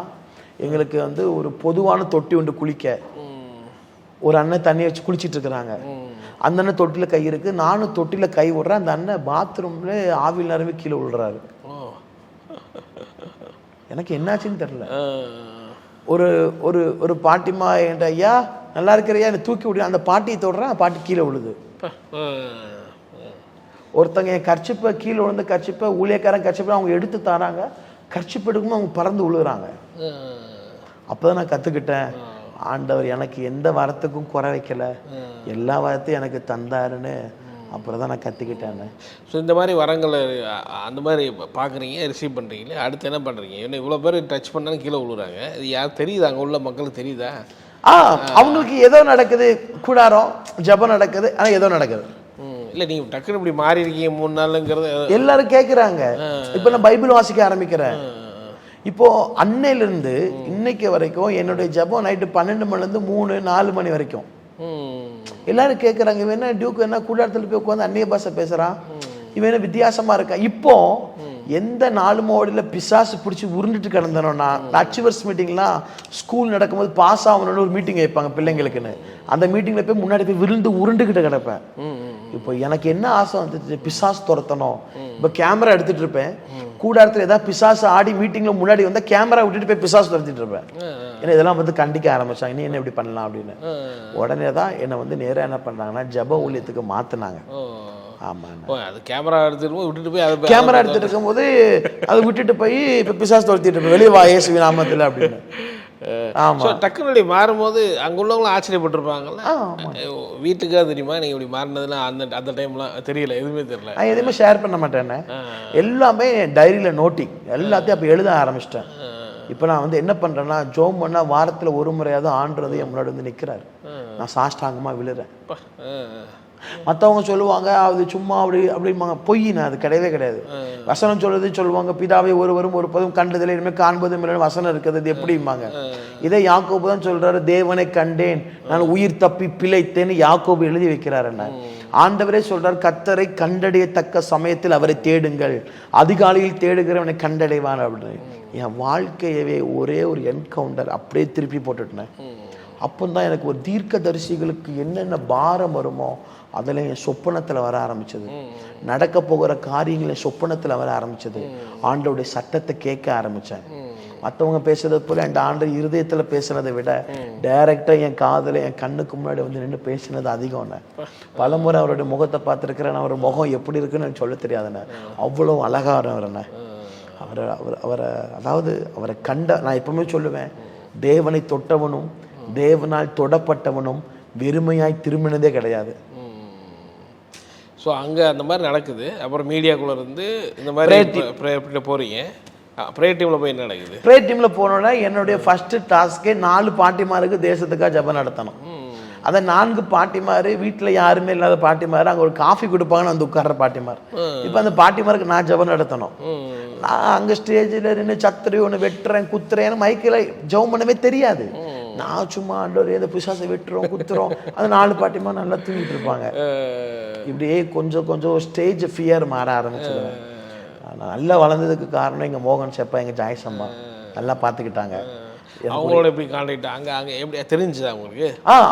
எங்களுக்கு வந்து ஒரு பொதுவான தொட்டி உண்டு குளிக்க. ஒரு அண்ணன் தண்ணி வச்சு குளிச்சிட்டு இருக்கிறாங்க. அந்த அண்ணன் தொட்டில கை இருக்கு, நானும் தொட்டில கை விடுறேன். அந்த அண்ணன் பாத்ரூம்ல ஆவில் நிரம்பி கீழே விழுறாரு. எனக்கு என்னாச்சுன்னு தெரியல. ஒரு ஒரு ஒரு பாட்டிமா என்கிட்ட, ஐயா நல்லா இருக்கிறையா என்னை தூக்கி விடு. அந்த பாட்டியை தொடுறேன், பாட்டி கீழே விழுது. ஒருத்தங்க என் கர்ச்சிப்பை கீழே விழுந்த கர்ச்சிப்பை ஊழியக்காரன் கர்ச்சிப்பை அவங்க எடுத்து தராங்க. கர்ச்சிப்பு எடுக்கும்போது அவங்க பறந்து விழுகிறாங்க. அப்போதான் நான் கற்றுக்கிட்டேன், ஆண்டவர் எனக்கு எந்த வரத்துக்கும் குறை வைக்கல, எல்லா வரத்தையும் எனக்கு தந்தாருன்னு. அப்புறம் தான் நான் கற்றுக்கிட்டேன். ஸோ இந்த மாதிரி வரங்களை அந்த மாதிரி பார்க்குறீங்க, ரிசீவ் பண்ணுறீங்களே, அடுத்து என்ன பண்ணுறீங்க? இன்னும் இவ்வளோ பேர் டச் பண்ணாலும் கீழே விழுறாங்க. இது யார் தெரியுதா? அங்கே உள்ள மக்களுக்கு தெரியுதா? அவங்களுக்கு ஏதோ நடக்குது, கூடாரம் ஜபம் நடக்குது, ஆனால் ஏதோ நடக்குது. இல்லை நீங்கள் டக்குன்னு இப்படி மாறி இருக்கீங்க 3 நாளுங்கிறது எல்லாரும் கேட்குறாங்க. இப்போ நான் பைபிள் வாசிக்க ஆரம்பிக்கிறேன். இப்போ அன்னையிலிருந்து இன்னைக்கு வரைக்கும் என்னுடைய ஜபம் நைட்டு 12 மணிலேருந்து 3-4 மணி வரைக்கும். எல்லாரும் கேட்குறாங்க, இவன் என்ன டியூக் என்ன கூடாரத்தில் போய் உட்காந்து அந்நிய பாஷை பேசுகிறான், இவன் என்ன வித்தியாசமா இருக்கான். இப்போ எந்த 4 மோடியில் பிசாசு பிடிச்சி உருண்டுட்டு கிடந்தனோன்னா, அச்சீவர்ஸ் மீட்டிங்லாம் ஸ்கூல் நடக்கும்போது பாஸ் ஆகணும்னு ஒரு மீட்டிங் வைப்பாங்க பிள்ளைங்களுக்குன்னு. அந்த மீட்டிங்கில் போய் முன்னாடி போய் உருண்டுக்கிட்டு கிடப்பேன். இப்போ எனக்கு என்ன ஆசை வந்துச்சு, பிசாசு துரத்தணும். இப்போ கேமரா எடுத்துட்டு இருப்பேன், கூடாரத்தில் ஏதாவது பிசாசு ஆடி மீட்டிங்கில் முன்னாடி வந்தால் கேமரா விட்டுட்டு போய் பிசாசு துரத்திட்டு இருப்பேன். ஏன்னா இதெல்லாம் வந்து கண்டிக்க ஆரம்பிச்சாங்க, நீ என்ன இப்படி பண்ணலாம் அப்படின்னு. உடனே தான் என்னை வந்து நேராக என்ன பண்ணுறாங்கன்னா ஜப ஊழியத்துக்கு மாற்றினாங்க. அது கேமரா எடுத்துட்டு விட்டுட்டு போய் கேமரா எடுத்துட்டு இருக்கும்போது அதை விட்டுட்டு போய் இப்போ பிசாசு துரத்திட்டு இருப்பேன், வெளியே வா இயேசு நாமத்தில் அப்படின்னு. டக்குனு மாறும்போது அங்கே உள்ளவங்களும் ஆச்சரியப்பட்டிருப்பாங்கல்ல, வீட்டுக்காக தெரியுமா நீங்கள் இப்படி மாறினதுலாம்? அந்த டைம்லாம் தெரியல, எதுவுமே தெரியல. நான் எதுவுமே ஷேர் பண்ண மாட்டேன்னு, எல்லாமே டைரியில் நோட்டிங் எல்லாத்தையும் அப்போ எழுத ஆரம்பிச்சிட்டேன். இப்போ நான் வந்து என்ன பண்ணுறேன்னா, ஜோம் பண்ணால் வாரத்தில் ஒரு முறையாவது ஆண்டது என் முன்னாடி வந்து நிற்கிறாரு. நான் சாஷ்டாங்கமாக விழுறேன். மற்றவங்க சொல்லுவாங்க அது சும்மா அப்படி அப்படிம்பாங்க, பொய்னா அது கிடையவே கிடையாது. வசனம் சொல்லுவாங்க, பிதாவை ஒருவரும் ஒரு பதும் கண்டதில்லை, இனிமேல் காண்பதும் இல்லை வசனம் இருக்குது, அது எப்படிம்பாங்க. இதே யாக்கோபு தான் சொல்றாரு, தேவனை கண்டேன் நான் உயிர் தப்பி பிழைத்தேன்னு யாக்கோபு எழுதி வைக்கிறார். என்ன ஆண்டவரே சொல்றார், கர்த்தரை கண்டடையத்தக்க சமயத்தில் அவரை தேடுங்கள், அதிகாலையில் தேடுகிறவனை கண்டடைவான் அப்படின்னு. என் வாழ்க்கையவே ஒரே ஒரு என்கவுண்டர் அப்படியே திருப்பி போட்டுட்டேன். அப்போதான் எனக்கு ஒரு தீர்க்க தரிசிகளுக்கு என்னென்ன பாரம் வருமோ அதில் என் சொப்பனத்தில் வர ஆரம்பிச்சது. நடக்க போகிற காரியங்கள் என் சொப்பனத்தில் வர ஆரம்பிச்சது. ஆண்டோடைய சட்டத்தை கேட்க ஆரம்பித்தேன். மற்றவங்க பேசுறது போல என் ஆண்டு இருதயத்தில் பேசுனதை விட டைரக்டாக என் காதில் என் கண்ணுக்கு முன்னாடி வந்து நின்று பேசினது அதிகம்ண்ணே. பலமுறை அவருடைய முகத்தை பார்த்துருக்கிறேன். அவர் முகம் எப்படி இருக்குன்னு எனக்கு சொல்ல தெரியாதுண்ணே, அவ்வளோ அழகானவர்ண்ணே. அவரை கண்ட நான் எப்பவுமே சொல்லுவேன், தேவனை தொட்டவனும் தேவனால் தொடப்பட்டவனும் வெறுமையாய் திரும்பினதே கிடையாது. ஸோ அங்கே அந்த மாதிரி நடக்குது. அப்புறம் மீடியாக்குள்ளே இருந்து இந்த மாதிரி போகிறீங்க, ப்ரேயர் டீமில் போய் என்ன நடக்குது? ப்ரேயர் டீமில் போனோன்னா என்னுடைய ஃபஸ்ட்டு டாஸ்கே 4 பாட்டிமாருக்கு தேசத்துக்காக ஜெபம் நடத்தணும். அதை 4 பாட்டிமார், வீட்டில் யாருமே இல்லாத பாட்டிமார், அங்கே ஒரு காஃபி கொடுப்பாங்கன்னு வந்து உட்கார்ற பாட்டிமார். இப்போ அந்த பாட்டிமாருக்கு நான் ஜெபம் நடத்தணும். நான் அங்கே ஸ்டேஜில் நின்று சத்திரி ஒன்று வெட்டுறேன் குத்துறேன்னு மைக்கில் ஜெபம் பண்ணவே தெரியாது. நான் சும்மா ஆண்டவர் ஏதோ பிசாசை வெட்டுறோம் குத்துறோம், அது 4 பாட்டிமா நல்லா தூங்கிட்டு இருப்பாங்க. இப்படியே கொஞ்சம் கொஞ்சம் ஸ்டேஜ் ஃபியர் மாற ஆரம்பிச்சது. நான் நல்லா வளர்ந்ததுக்கு காரணம் எங்கள் மோகன் செப்பா, எங்கள் ஜாய்சம்மா நல்லா பார்த்துக்கிட்டாங்க. அவங்களோட எப்படி கான்டாக்ட் அங்கே எப்படி தெரிஞ்சுது அவங்களுக்கு?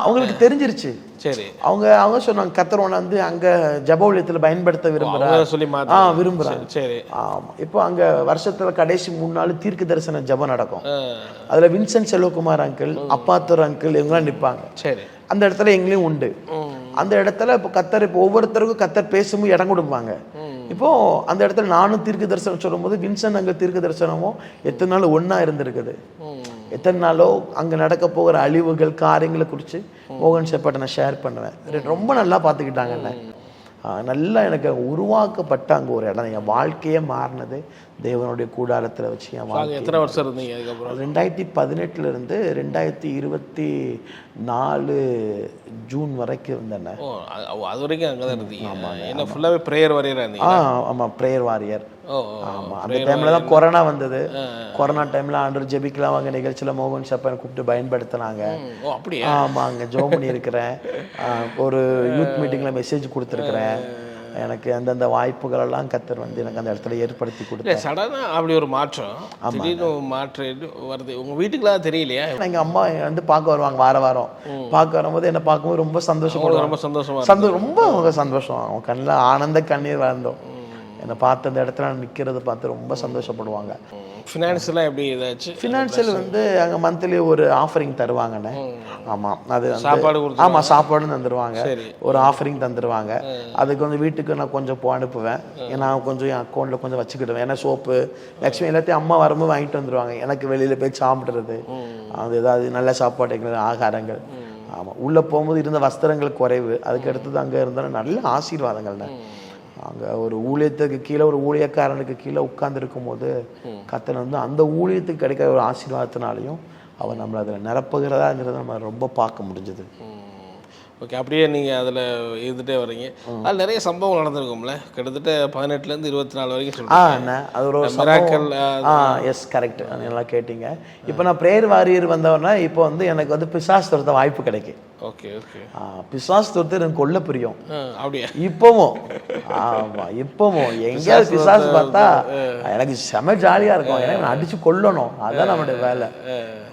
அவங்களுக்கு தெரிஞ்சிருச்சு. சரி, அவங்க சொன்னாங்க கர்த்தர் வந்து அங்கே ஜபௌலியத்தில் பயன்படுத்த விரும்புகிறாங்க சொல்லி விரும்புகிறாங்க. சரி, ஆமாம். இப்போ அங்கே வருஷத்தில் கடைசி 3 நாள் தீர்க்க தரிசன ஜபம் நடக்கும். அதில் வின்சென்ட் செல்வகுமார் அங்கிள், அப்பாத்தூர் அங்கிள் இவங்களாம் நிற்பாங்க. சரி, அந்த இடத்துல எங்களையும் உண்டு. அந்த இடத்துல இப்போ கர்த்தர் இப்போ ஒவ்வொருத்தருக்கும் கர்த்தர் பேசும்போது இடம் கொடுப்பாங்க. இப்போ அந்த இடத்துல நானும் தீர்க்க தரிசனம் சொல்லும்போது வின்சென்ட் அங்கே தீர்க்க தரிசனமும் எத்தனை நாள் ஒன்றா இருந்திருக்குது. எத்தனை நாளோ அங்கே நடக்க போகிற அழிவுகள் காரியங்களை குறித்து மோகன் செப்பாட்ட நான் ஷேர் பண்ணுவேன். ரொம்ப நல்லா பார்த்துக்கிட்டாங்க என்ன. நல்லா எனக்கு உருவாக்கப்பட்ட அங்கே ஒரு இடம், என் வாழ்க்கையே மாறினது தேவனுடைய கூடாரத்தில் வச்சு என் வாழ்க்கை. எத்தனை வருஷம் இருந்தீங்க அதுக்கப்புறம்? 2018 இருந்து 2024 ஜூன் வரைக்கும் இருந்தேன். அது வரைக்கும் அங்கே தான் இருந்தீங்க? என்ன ஃபுல்லாகவே ப்ரேயர் வாரியராக இருந்தீங்க? ஆமாம், ப்ரேயர் வாரியர். ஆமாம், அந்த டைமில் தான் கொரோனா வந்தது. கொரோனா டைமில் ஆண்டவர் ஜெபிக்கலாம் வாங்க நிகழ்ச்சியில் மோகன் சப்பனை கூப்பிட்டு பயன்படுத்தினாங்க. அப்படியே? ஆமாம், அங்கே ஜோம் பண்ணியிருக்கிறேன். ஒரு யூத் மீட்டிங்கில் மெசேஜ் கொடுத்துருக்குறேன். எனக்கு அந்தந்த வாய்ப்புகளெல்லாம் கர்த்தர் வந்து எனக்கு அந்த இடத்துல ஏற்படுத்தி கொடுத்தேன். சடனாக அப்படி ஒரு மாற்றம், திடீர்னு மாற்றம் வருது உங்கள் வீட்டுக்குலாம் தெரியலையா? எங்கள் அம்மா வந்து பார்க்க வருவாங்க, வாரம் பார்க்க வரும்போது என்னை பார்க்கும்போது ரொம்ப சந்தோஷப்படுவாங்க. ரொம்ப சந்தோஷமா ரொம்ப சந்தோஷம். அவங்க கண்ணில் ஆனந்த கண்ணீர் வந்தோம். என்னை பார்த்து அந்த இடத்துல நிற்கிறத பார்த்து ரொம்ப சந்தோஷப்படுவாங்க. ஃபினான்ஷியலாக எப்படி ஏதாச்சும்? ஃபினான்ஷியல் வந்து அங்கே மந்த்லி ஒரு ஆஃபரிங் தருவாங்கண்ணே. ஆமாம், அது சாப்பாடு? ஆமாம், சாப்பாடு தந்துடுவாங்க. ஒரு ஆஃபரிங் தந்துடுவாங்க. அதுக்கு வந்து வீட்டுக்கு நான் கொஞ்சம் அனுப்புவேன். நான் கொஞ்சம் என் அக்கௌண்ட்டில் கொஞ்சம் வச்சுக்கிடுவேன். ஏன்னா சோப்பு மேக்ஸிமம் எல்லாத்தையும் அம்மா வரும்போது வாங்கிட்டு வந்துடுவாங்க. எனக்கு வெளியில் போய் சாப்பிட்றது, அது ஏதாவது நல்ல சாப்பாடு ஆகாரங்கள். ஆமாம், உள்ளே போகும்போது இருந்த வஸ்திரங்கள் குறைவு. அதுக்கு அடுத்தது அங்கே இருந்தாலும் நல்ல ஆசீர்வாதங்கள்ண்ணே. அங்கே ஒரு ஊழியத்துக்கு கீழே ஒரு ஊழியக்காரனுக்கு கீழே உட்கார்ந்துருக்கும் போது கர்த்தர் வந்து அந்த ஊழியத்துக்கு கிடைக்கிற ஒரு ஆசீர்வாதத்தினாலையும் அவர் நம்மளை அதில் நிரப்புகிறதாங்கிறத நம்ம ரொம்ப பார்க்க முடிஞ்சது. ஓகே, அப்படியே நீங்கள் அதில் இருந்துகிட்டே வரீங்க. அது நிறைய சம்பவம் நடந்திருக்கும்ல, கிட்டத்தட்ட 18லேருந்து 24 வரைக்கும் சொல்லுங்கள். அது ஒரு மிராக்கிள். எஸ், கரெக்ட், நல்லா கேட்டீங்க. இப்போ நான் ப்ரேயர் வாரியர் வந்தவொடனே இப்போ வந்து எனக்கு வந்து பிசாசு துரத்த வாய்ப்பு கிடைக்கும். Okay okay. பிசாசு துரத்து எனக்கு கொல்ல பிரியும். அப்படியா? இப்போவும் இப்போவும் எங்கேயாவது பிசாசு பார்த்தா எனக்கு செம ஜாலியாக இருக்கும். ஏன்னா நான் அடித்து கொல்லணும், அதுதான் நம்மளுடைய வேலை.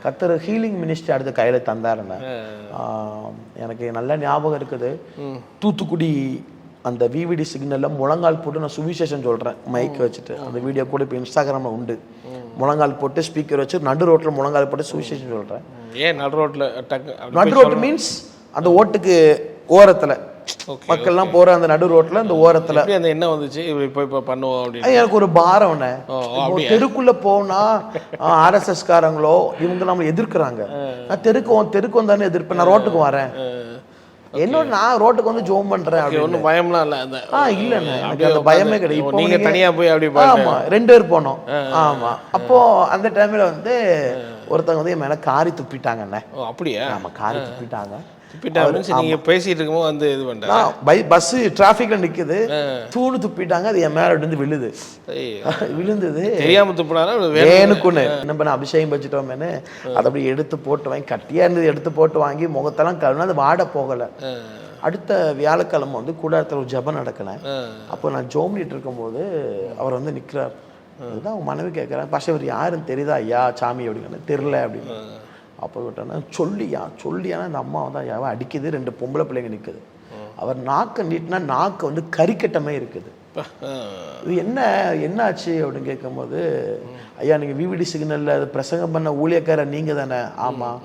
கர்த்தர் ஹீலிங் மினிஸ்ட்ரி அடுத்த கையில் தந்தாருன்னு எனக்கு நல்ல ஞாபகம் இருக்குது. தூத்துக்குடி அந்த விவிடி சிக்னலில் முழங்கால் போட்டு நான் சுவிசேஷம் சொல்கிறேன் மைக் வச்சுட்டு. அந்த வீடியோ கூட இப்போ இன்ஸ்டாகிராமில் உண்டு. முழங்கால் போட்டு ஸ்பீக்கர் வச்சு நடு ரோட்டில் முழங்கால் போட்டு சுவிசேஷம் சொல்கிறேன். ஏன் நடு ரோட்டில்? நடு ரோட்டு மீன்ஸ் அந்த ஓட்டுக்கு ஓரத்தில் மக்கள்லாம் போகிற அந்த நடு ரோட்டில் அந்த ஓரத்தில். அந்த என்ன வந்துச்சு இப்போ பண்ணுவோம் அப்படின்னு எனக்கு ஒரு பாரம். தெருக்குள்ளே போனால் RSS காரங்களோ இவங்க நம்ம எதிர்க்கிறாங்க. நான் தெருக்கு வந்தானே எதிர்ப்பேன். நான் ரோட்டுக்கு வரேன். என்னோட நான் ரோட்டுக்கு வந்து ஜோம் பண்றேன். அப்படி ஒன்றும் பயம்லாம் இல்லை? இல்லைண்ணே, எனக்கு அந்த பயமே கிடையாது. நீங்க தனியாக போய் அப்படி? ஆமா, 2 பேர் போனோம். ஆமா, அப்போ அந்த டைம்ல வந்து ஒருத்தவங்க வந்து என் மேல காரி துப்பிட்டாங்கண்ணே. அப்படியா? ஆமா, காரி துப்பிட்டாங்க. நீங்க பேசிட்டு இருக்கும்போது வந்து இது பண்றாங்க. பஸ் டிராஃபிக்ல நிக்குது, தூணு துப்பிட்டாங்க. அது என் மேல இருந்து விழுந்தது. தெரியாம துப்பினாரா? வேணுக்குன்னு என்ன பண்ண அபிஷேகம் வச்சுட்டோமேனு அதை அப்படி எடுத்து போட்டு வாங்கி, கட்டியா இருந்தது எடுத்து போட்டு வாங்கி முகத்தெல்லாம் கழுவினா அது வாட போகல. அடுத்த வியாழக்கிழமை வந்து கூடாரத்தில் ஒரு ஜெபம் நடக்கினேன். அப்போ நான் ஜோம் பண்ணிட்டு இருக்கும்போது அவர் வந்து நிற்கிறார். அதுதான் அவங்க மனைவி கேட்குறேன், பாஷா இவர் யாருன்னு தெரியுதா ஐயா சாமி அப்படின்னு? தெரில அப்படின்னு. அப்போ விட்டோன்னா சொல்லியானா அந்த அம்மா வந்து ஐயாவை அடிக்குது. 2 பொம்பளை பிள்ளைங்க நிற்குது. அவர் நாக்கை நீட்டினா நாக்கு வந்து கறிக்கட்டமே இருக்குது. இது என்ன ஆச்சு அப்படின்னு கேட்கும்போது, ஐயா நீங்கள் விவிடி சிக்னலில் அது பிரசங்கம் பண்ண ஊழியக்காரர் நீங்கள் தானே? ஆமாம்.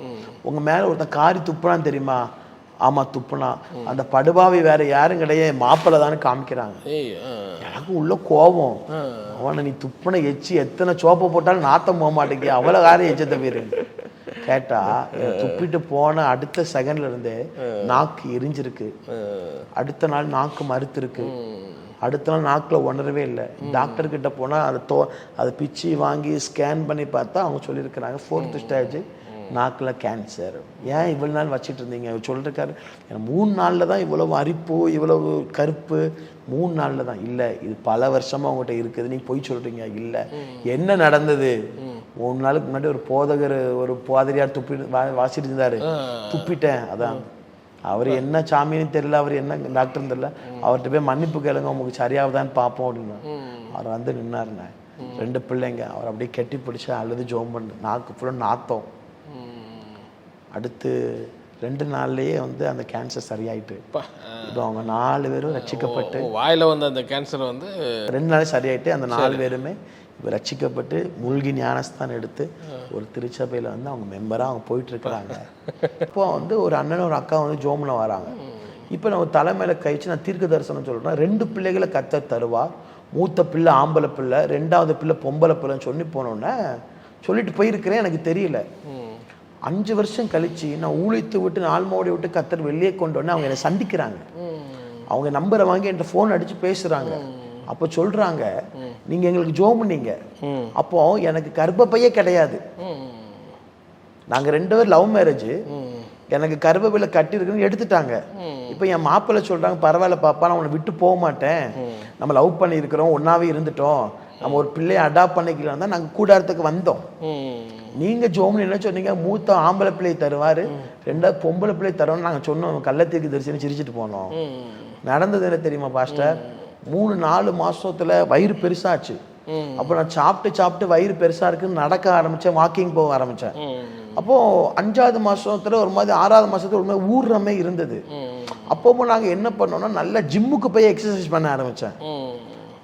உங்கள் மேலே ஒருத்தன் காரி துப்புனான்னு தெரியுமா? ஆமாம், துப்புனா. அந்த படுபாவி வேற யாரும் கிடையாது, மாப்பிள்ளை தானே காமிக்கிறாங்க. எனக்கு உள்ள கோபம். அவனை நீ துப்புன எச்சி எத்தனை சோப்பை போட்டாலும் நாத்தம் போக மாட்டேங்க, அவ்வளோ காரம் எச்சத்தை போயிரு கேட்டா. துப்பிட்டு போன அடுத்த செகண்ட்ல இருந்தே நாக்கு எரிஞ்சிருக்கு. அடுத்த நாள் நாக்கு மறுத்திருக்கு. அடுத்த நாள் நாக்கில் உணரவே இல்லை. டாக்டர் கிட்ட போனால் அதை பிச்சு வாங்கி ஸ்கேன் பண்ணி பார்த்தா அவங்க சொல்லியிருக்கிறாங்க 4th ஸ்டேஜ் நாக்கில் கேன்சர். ஏன் இவ்வளோ நாள் வச்சுட்டு இருந்தீங்க? சொல்லிருக்காரு, 3 நாளில் தான் இவ்வளவு அரிப்பு, இவ்வளவு கருப்பு, 3 நாளில் தான். இல்லை, இது பல வருஷமாக உங்கள்கிட்ட இருக்குது, நீங்கள் போய் சொல்கிறீங்க. இல்லை, என்ன நடந்தது? 3 நாளுக்கு முன்னாடி ஒரு பாதிரியார் வாசிட்டு இருந்தார், துப்பிட்டேன். அதான் அவர் என்ன சாமின்னு தெரியல, அவர் என்ன டாக்டர்னு தெரியல. அவர்கிட்ட போய் மன்னிப்பு கேளுங்க, உங்களுக்கு சரியாகதான்னு பார்ப்போம் அப்படின்னு. அவர் வந்து நின்னாருண்ணே. 2 பிள்ளைங்க. அவர் அப்படியே கெட்டி பிடிச்சி அழுது ஜோம் பண்ணு. நாக்கு ஃபுல்லாக நாத்தம். அடுத்து 2 நாள்லயே வந்து அந்த கேன்சர் சரியாயிட்டு. இப்போ அவங்க 4 பேரும் ரட்சிக்கப்பட்டு, வாயில வந்து அந்த கேன்சர் வந்து 2 நாள் சரியாயிட்டு அந்த 4 பேருமே இப்போ ரட்சிக்கப்பட்டு மூழ்கி ஞானஸ்தானம் எடுத்து ஒரு திருச்சபையில் வந்து அவங்க மெம்பராக அவங்க போயிட்டு இருக்கிறாங்க. இப்போ வந்து ஒரு அண்ணன் ஒரு அக்கா வந்து ஜோம்ல வராங்க. இப்போ நம்ம தலைமையில கழிச்சு நான் தீர்க்க தரிசனம் சொல்றேன். 2 பிள்ளைகளை கர்த்தர் தருவார். மூத்த பிள்ளை ஆம்பளை பிள்ளை, 2வது பிள்ளை பொம்பளை பிள்ளைன்னு சொல்லி போனோன்னே சொல்லிட்டு போயிருக்கிறேன். எனக்கு தெரியல. 5 வருஷம் கழிச்சு நான் ஊழித்து விட்டு ஆல்மோடி விட்டு கர்த்தர் வெளியே கொண்டு வந்து அவங்க என்னை சந்திக்கிறாங்க. அவங்க நம்பரை வாங்கி என்கிட்ட ஃபோன் அடிச்சு பேசுறாங்க. அப்போ சொல்றாங்க நீங்க எங்களுக்கு ஜோம் பண்ணீங்க, அப்போ எனக்கு கர்ப்பப்பையே கிடையாது. நாங்க 2 பேரும் லவ் மேரேஜ், எனக்கு கர்ப்பப்பையில கட்டி இருக்குன்னு எடுத்துட்டாங்க. இப்போ என் மாப்பிள்ளை சொல்றாங்க பரவாயில்ல பாப்பா, நான் உன்னை விட்டு போக மாட்டேன், நம்ம லவ் பண்ணி இருக்கிறோம், ஒன்னாவே இருந்துட்டோம், நம்ம ஒரு பிள்ளையை அடாப்ட் பண்ணிக்கலாம் தான் நாங்கள் கூடாரத்துக்கு வந்தோம். நீங்க ஜோம்னு என்ன சொன்னீங்க, மூத்த ஆம்பளை பிள்ளையை தருவாரு, 2வது பொம்பளை பிள்ளை தருவோம்னு நாங்கள் சொன்னோம். கள்ளத்தீர்க்கு தரிசனம் சிரிச்சுட்டு போனோம். நடந்தது என்ன தெரியுமா பாஸ்டர், 3-4 மாசத்துல வயிறு பெருசாச்சு. அப்போ நான் சாப்பிட்டு வயிறு பெருசா இருக்குன்னு நடக்க ஆரம்பிச்சேன், வாக்கிங் போக ஆரம்பிச்சேன். அப்போ 5வது மாசத்துல ஒரு மாதிரி, 6வது மாசத்துல ஒரு மாதிரி ஊர்றமே இருந்தது. அப்போ நாங்க என்ன பண்ணோம்னா நல்லா ஜிம்முக்கு போய் எக்ஸசைஸ் பண்ண ஆரம்பிச்சேன்.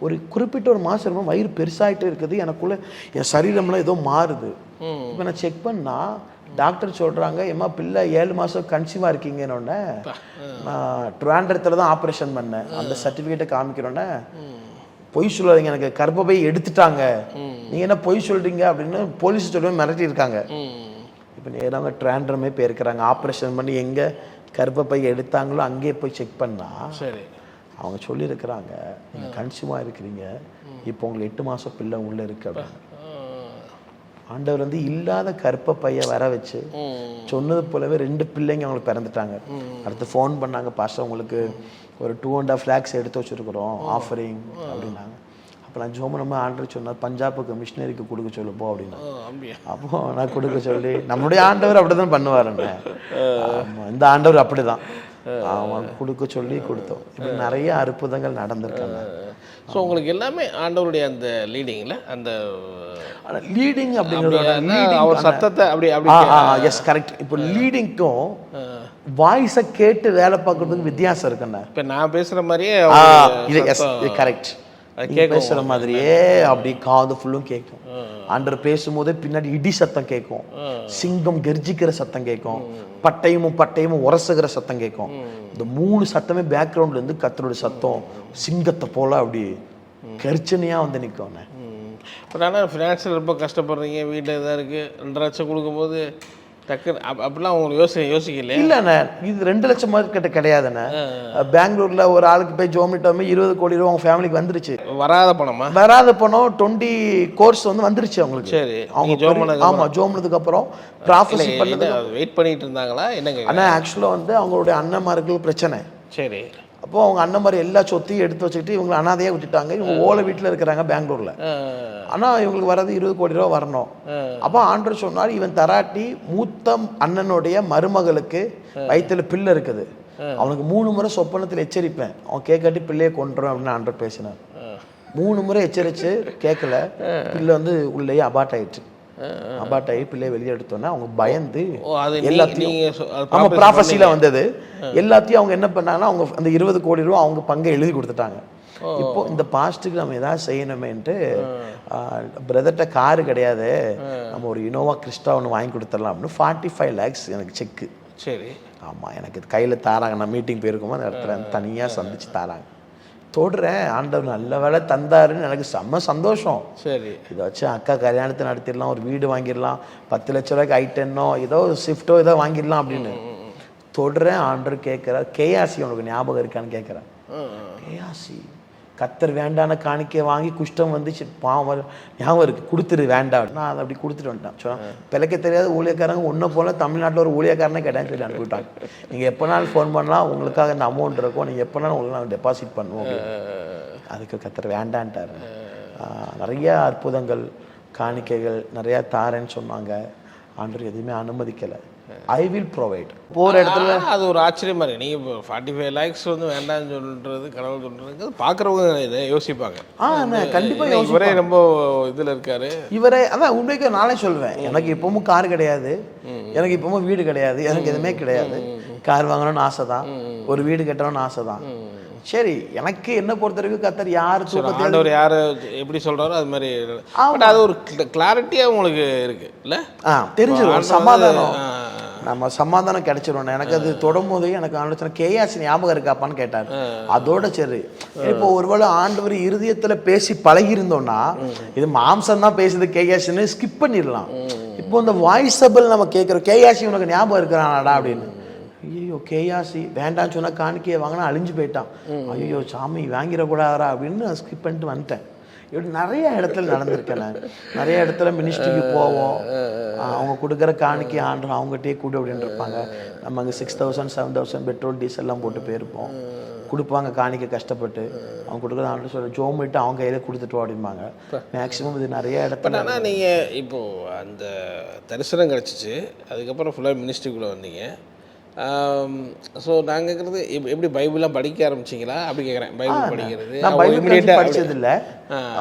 ஒரு குறிப்பிட்ட ஒரு மாசம் வயிறு பெருசாயிட்டே இருக்குது, எனக்குள்ள என் சரீரம்லாம் ஏதோ மாறுது. இப்போ நான் செக் பண்ணா டாக்டர் சொல்றாங்க, ஏமா பிள்ளை 7 மாசம் கன்சீவா இருக்கீங்கன்னு. நான் ட்ராண்டரத்துல தான் ஆப்ரேஷன் பண்ணேன், அந்த சர்டிபிகேட்டை காமிக்கிறோன்னே பொய் சொல்லாதீங்க, எனக்கு கர்ப்பப்பை எடுத்துட்டாங்க, நீங்க என்ன பொய் சொல்றீங்க அப்படின்னு போலீஸ் சொல்லவே மிரட்டி இருக்காங்க. இப்போ நேராக ட்ராண்டரமே போயிருக்கிறாங்க, ஆப்ரேஷன் பண்ணி எங்க கர்ப்பப்பை எடுத்தாங்களோ அங்கேயே போய் செக் பண்ணா சரி அவங்க சொல்லியிருக்கிறாங்க, நீங்கள் கன்சியூமாக இருக்கிறீங்க, இப்போ உங்களுக்கு 8 மாதம் பிள்ளை உள்ளே இருக்கு அப்படின்னு. ஆண்டவர் வந்து இல்லாத கர்ப்பப்பையை வர வச்சு சொன்னது போலவே 2 பிள்ளைங்க அவங்களுக்கு பிறந்துட்டாங்க. அடுத்து ஃபோன் பண்ணாங்க, பாஸ்டர் உங்களுக்கு ஒரு 2.5 lakhs எடுத்து வச்சுருக்குறோம் ஆஃபரிங் அப்படின்னாங்க. அப்போ நான் ஜோமனமாக ஆண்டவர் சொன்னார், பஞ்சாபுக்கு மிஷினரிக்கு கொடுக்க சொல்லுப்போ அப்படின்னா. அப்போ நான் கொடுக்க சொல்லி, நம்மளுடைய ஆண்டவர் அப்படி தான் பண்ணுவாருங்க, இந்த ஆண்டவர் அப்படி தான், அவன் கொடுக்க சொல்லி கொடுத்தோம். இப்படி நிறைய அற்புதங்கள் நடந்திருக்காங்க. ஸோ உங்களுக்கு எல்லாமே ஆண்டவருடைய அந்த லீடிங்கில், அந்த லீடிங் அப்படிங்கிறது அவர் சத்தத்தை அப்படி எஸ் கரெக்ட். இப்போ லீடிங்க்கும் வாய்ஸை கேட்டு வேலை பார்க்கறதுக்கு வித்தியாசம் இருக்குண்ணா. இப்போ நான் பேசுகிற மாதிரியே இது எஸ் கரெக்ட், பேசுற மாதிரியே அப்படி காது ஃபுல்லும் கேட்கும். ஆண்டவர் பேசும்போதே பின்னாடி இடி சத்தம் கேட்கும், சிங்கம் கெர்ஜிக்கிற சத்தம் கேட்கும், பட்டையும் உரசுகிற சத்தம் கேட்கும். இந்த 3 சத்தமே பேக்ரவுண்ட்ல இருந்து கர்த்தருடைய சத்தம் சிங்கத்தை போல அப்படி கர்ச்சனையா வந்து நிற்கும். இப்போ ஆனால் ஃபினான்ஷியல் ரொம்ப கஷ்டப்படுறீங்க, வீட்டில் இதாக இருக்குது, 2 லட்சம் கொடுக்கும்போது டக்குன்னு அப்படிலாம் உங்களுக்கு யோசிக்கல? இல்லைண்ணே, இது 2 லட்சம் கிட்ட கிடையாதுண்ணே. பெங்களூர்ல ஒரு ஆளுக்கு போய் ஜோமிட்டோமே 20 கோடி ரூபா அவங்க ஃபேமிலிக்கு வந்துருச்சு. வராத பணம் 20 கோர்ஸ் வந்து வந்துருச்சு அவங்களுக்கு. சரி, அவங்க ஜோம்னதுக்கு அப்புறம் ப்ராஃபஸி பண்ணது வெயிட் பண்ணிட்டு இருந்தாங்களா என்னங்க? ஆனால் ஆக்சுவலாக வந்து அவங்களுடைய அண்ணன்மார்கள் பிரச்சனை. சரி, அப்போ அவங்க அண்ணன் மாதிரி எல்லா சொத்தையும் எடுத்து வச்சுக்கிட்டு இவங்களை அனாதையாக விட்டுட்டாங்க. இவங்க ஓலை வீட்டில் இருக்கிறாங்க பெங்களூர்ல. ஆனால் இவங்களுக்கு வர்றது 20 கோடி ரூபா வரணும். அப்போ ஆண்டவர் சொன்னார், இவன் தராட்டி மூத்த அண்ணனுடைய மருமகளுக்கு வயிற்றுல பிள்ளை இருக்குது, அவனுக்கு 3 முறை சொப்பனத்தில் எச்சரிப்பேன், அவன் கேட்காட்டி பிள்ளையை கொண்டுருவேன் அப்படின்னு ஆண்டவர் பேசினார். 3 முறை எச்சரிச்சு கேட்கல, பிள்ளை வந்து உள்ளேயே அபார்ட் ஆயிடுச்சு. அபார்ட் ஆகி பிள்ளையை வெளியே எடுத்தோன்னே அவங்க பயந்து எல்லாத்தையும் ப்ராஃபஸில வந்தது எல்லாத்தையும் அவங்க என்ன பண்ணாங்கன்னா, அவங்க அந்த 20 கோடி ரூபா அவங்க பங்கை எழுதி கொடுத்துட்டாங்க. இப்போ இந்த பாஸ்ட்டுக்கு நம்ம ஏதாவது செய்யணுமேன்ட்டு பிரதர்கிட்ட காரு கிடையாது, நம்ம ஒரு இனோவா கிறிஸ்டா ஒன்று வாங்கி கொடுத்துடலாம் அப்படின்னு 45 lakhs எனக்கு செக்கு. சரி, ஆமாம், எனக்கு இது கையில் தாராங்க. நான் மீட்டிங் போயிருக்கோமோ அந்த இடத்துல தனியாக சந்திச்சு தாராங்க. தொடுறேன், ஆண்டவர் நல்ல வேலை தந்தாருன்னு எனக்கு செம்ம சந்தோஷம். சரி, இதை வச்சு அக்கா கல்யாணத்தை நடத்திடலாம், ஒரு வீடு வாங்கிடலாம், 10 லட்ச ரூபாய்க்கு ஐட்டனோ ஏதோ ஷிஃப்ட்டோ ஏதோ வாங்கிடலாம் அப்படின்னு தொடுறேன். ஆண்டவர் கேட்குறார், கேஆசி உனக்கு ஞாபகம் இருக்கான்னு கேட்குறேன். கேஆசி கத்தர் வேண்டான காணிக்கை வாங்கி குஷ்டம் வந்துச்சு, பாவம் ஞாபகம் இருக்குது, கொடுத்துரு வேண்டாம். நான் அதை அப்படி கொடுத்துட்டு வந்துட்டேன். சொன்னேன், பிழைக்க தெரியாத ஊழியக்காரங்க ஒன்றை போல் தமிழ்நாட்டில் ஒரு ஊழியக்காரனே கேட்டான்னு சொல்லி அனுப்பிவிட்டாங்க. நீங்கள் எப்போனாலும் ஃபோன் பண்ணலாம், உங்களுக்காக இந்த அமௌண்ட் இருக்கும், நீங்கள் எப்போனாலும் உங்களுக்கு நான் டெபாசிட் பண்ணுவோம். அதுக்கு கத்தர் வேண்டான்ட்டார். நிறைய அற்புதங்கள் காணிக்கைகள் நிறையா தாரேன்னு சொன்னாங்க. ஆண்டவர் எதுவுமே அனுமதிக்கலை. I will provide. போகிற இடத்துல அது ஒரு ஆச்சரியமா இருக்கு. நீங்கள் 45 lakhs வந்து வேண்டாம்னு சொல்கிறது, கடவுள் சொல்கிறது பார்க்குறவங்க இதை யோசிப்பாங்க. கண்டிப்பாக இவரே ரொம்ப இதில் இருக்காரு. இவரே அதான் உண்மைக்கு நானே சொல்லுவேன், எனக்கு இப்பவும் கார் கிடையாது, எனக்கு இப்பவும் வீடு கிடையாது, எனக்கு எதுவுமே கிடையாது. கார் வாங்கணும்னு ஆசை தான், ஒரு வீடு கட்டணும்னு ஆசை தான். சரி, எனக்கு என்ன பொறுத்த வரைக்கும் கத்தர் யார் தூக்கத்தில் யார் எப்படி சொல்கிறாரோ அது மாதிரி அது ஒரு கிளாரிட்டியாக உங்களுக்கு இருக்கு இல்லை? தெரிஞ்சிடும், சமாதானம், நம்ம சமாதானம் கிடைச்சிடும். எனக்கு அது தொடும்போது எனக்கு ஆலோசனை கேஆசி ஞாபகம் இருக்காப்பான்னு கேட்டார். அதோட சரி, இப்போ ஒருவேளை ஆண்டவர் இருதயத்தில் பேசி பழகிருந்தோம்னா இது மாம்சம் தான் பேசுது கேஆசின்னு ஸ்கிப் பண்ணிடலாம். இப்போ இந்த வாய்ஸபிள் நம்ம கேட்குறோம், கேஆசி உனக்கு ஞாபகம் இருக்கிறானாடா அப்படின்னு. ஐயோ ஐயோ கேயாசி வேண்டான்னு சொன்னால் காணிக்கையை வாங்கினா அழிஞ்சு போயிட்டான். ஐயோ சாமி வாங்கிடக்கூடாதா அப்படின்னு நான் ஸ்கிப் பண்ணிட்டு வந்துட்டேன். இப்படி நிறைய இடத்துல நடந்திருக்கேன். நான் நிறைய இடத்துல மினிஸ்ட்ரிக்கு போவோம், அவங்க கொடுக்குற காணிக்கை ஆண்டு அவங்ககிட்டயே கூடு அப்படின்னு இருப்பாங்க. நம்ம அங்கே 6000 7000 பெட்ரோல் டீசல்லாம் போட்டு போயிருப்போம். கொடுப்பாங்க காணிக்க கஷ்டப்பட்டு, அவங்க கொடுக்குற ஆண்டு சொல்ல ஜோமிட்டு அவங்க கையில் கொடுத்துட்டோம் அப்படிம்பாங்க. மேக்ஸிமம் இது நிறைய இடத்துல. ஆனால் நீங்கள் இப்போது அந்த தரிசனம் கிடச்சிச்சு, அதுக்கப்புறம் ஃபுல்லாக மினிஸ்ட்ரிக்குள்ளே வந்தீங்க. ஸோ நான் கேட்குறது எப்படி பைபிள்லாம் படிக்க ஆரம்பிச்சிங்களா அப்படி கேட்குறேன். பைபிள் படிக்கிறது நான் பைபிள் படித்தது இல்லை,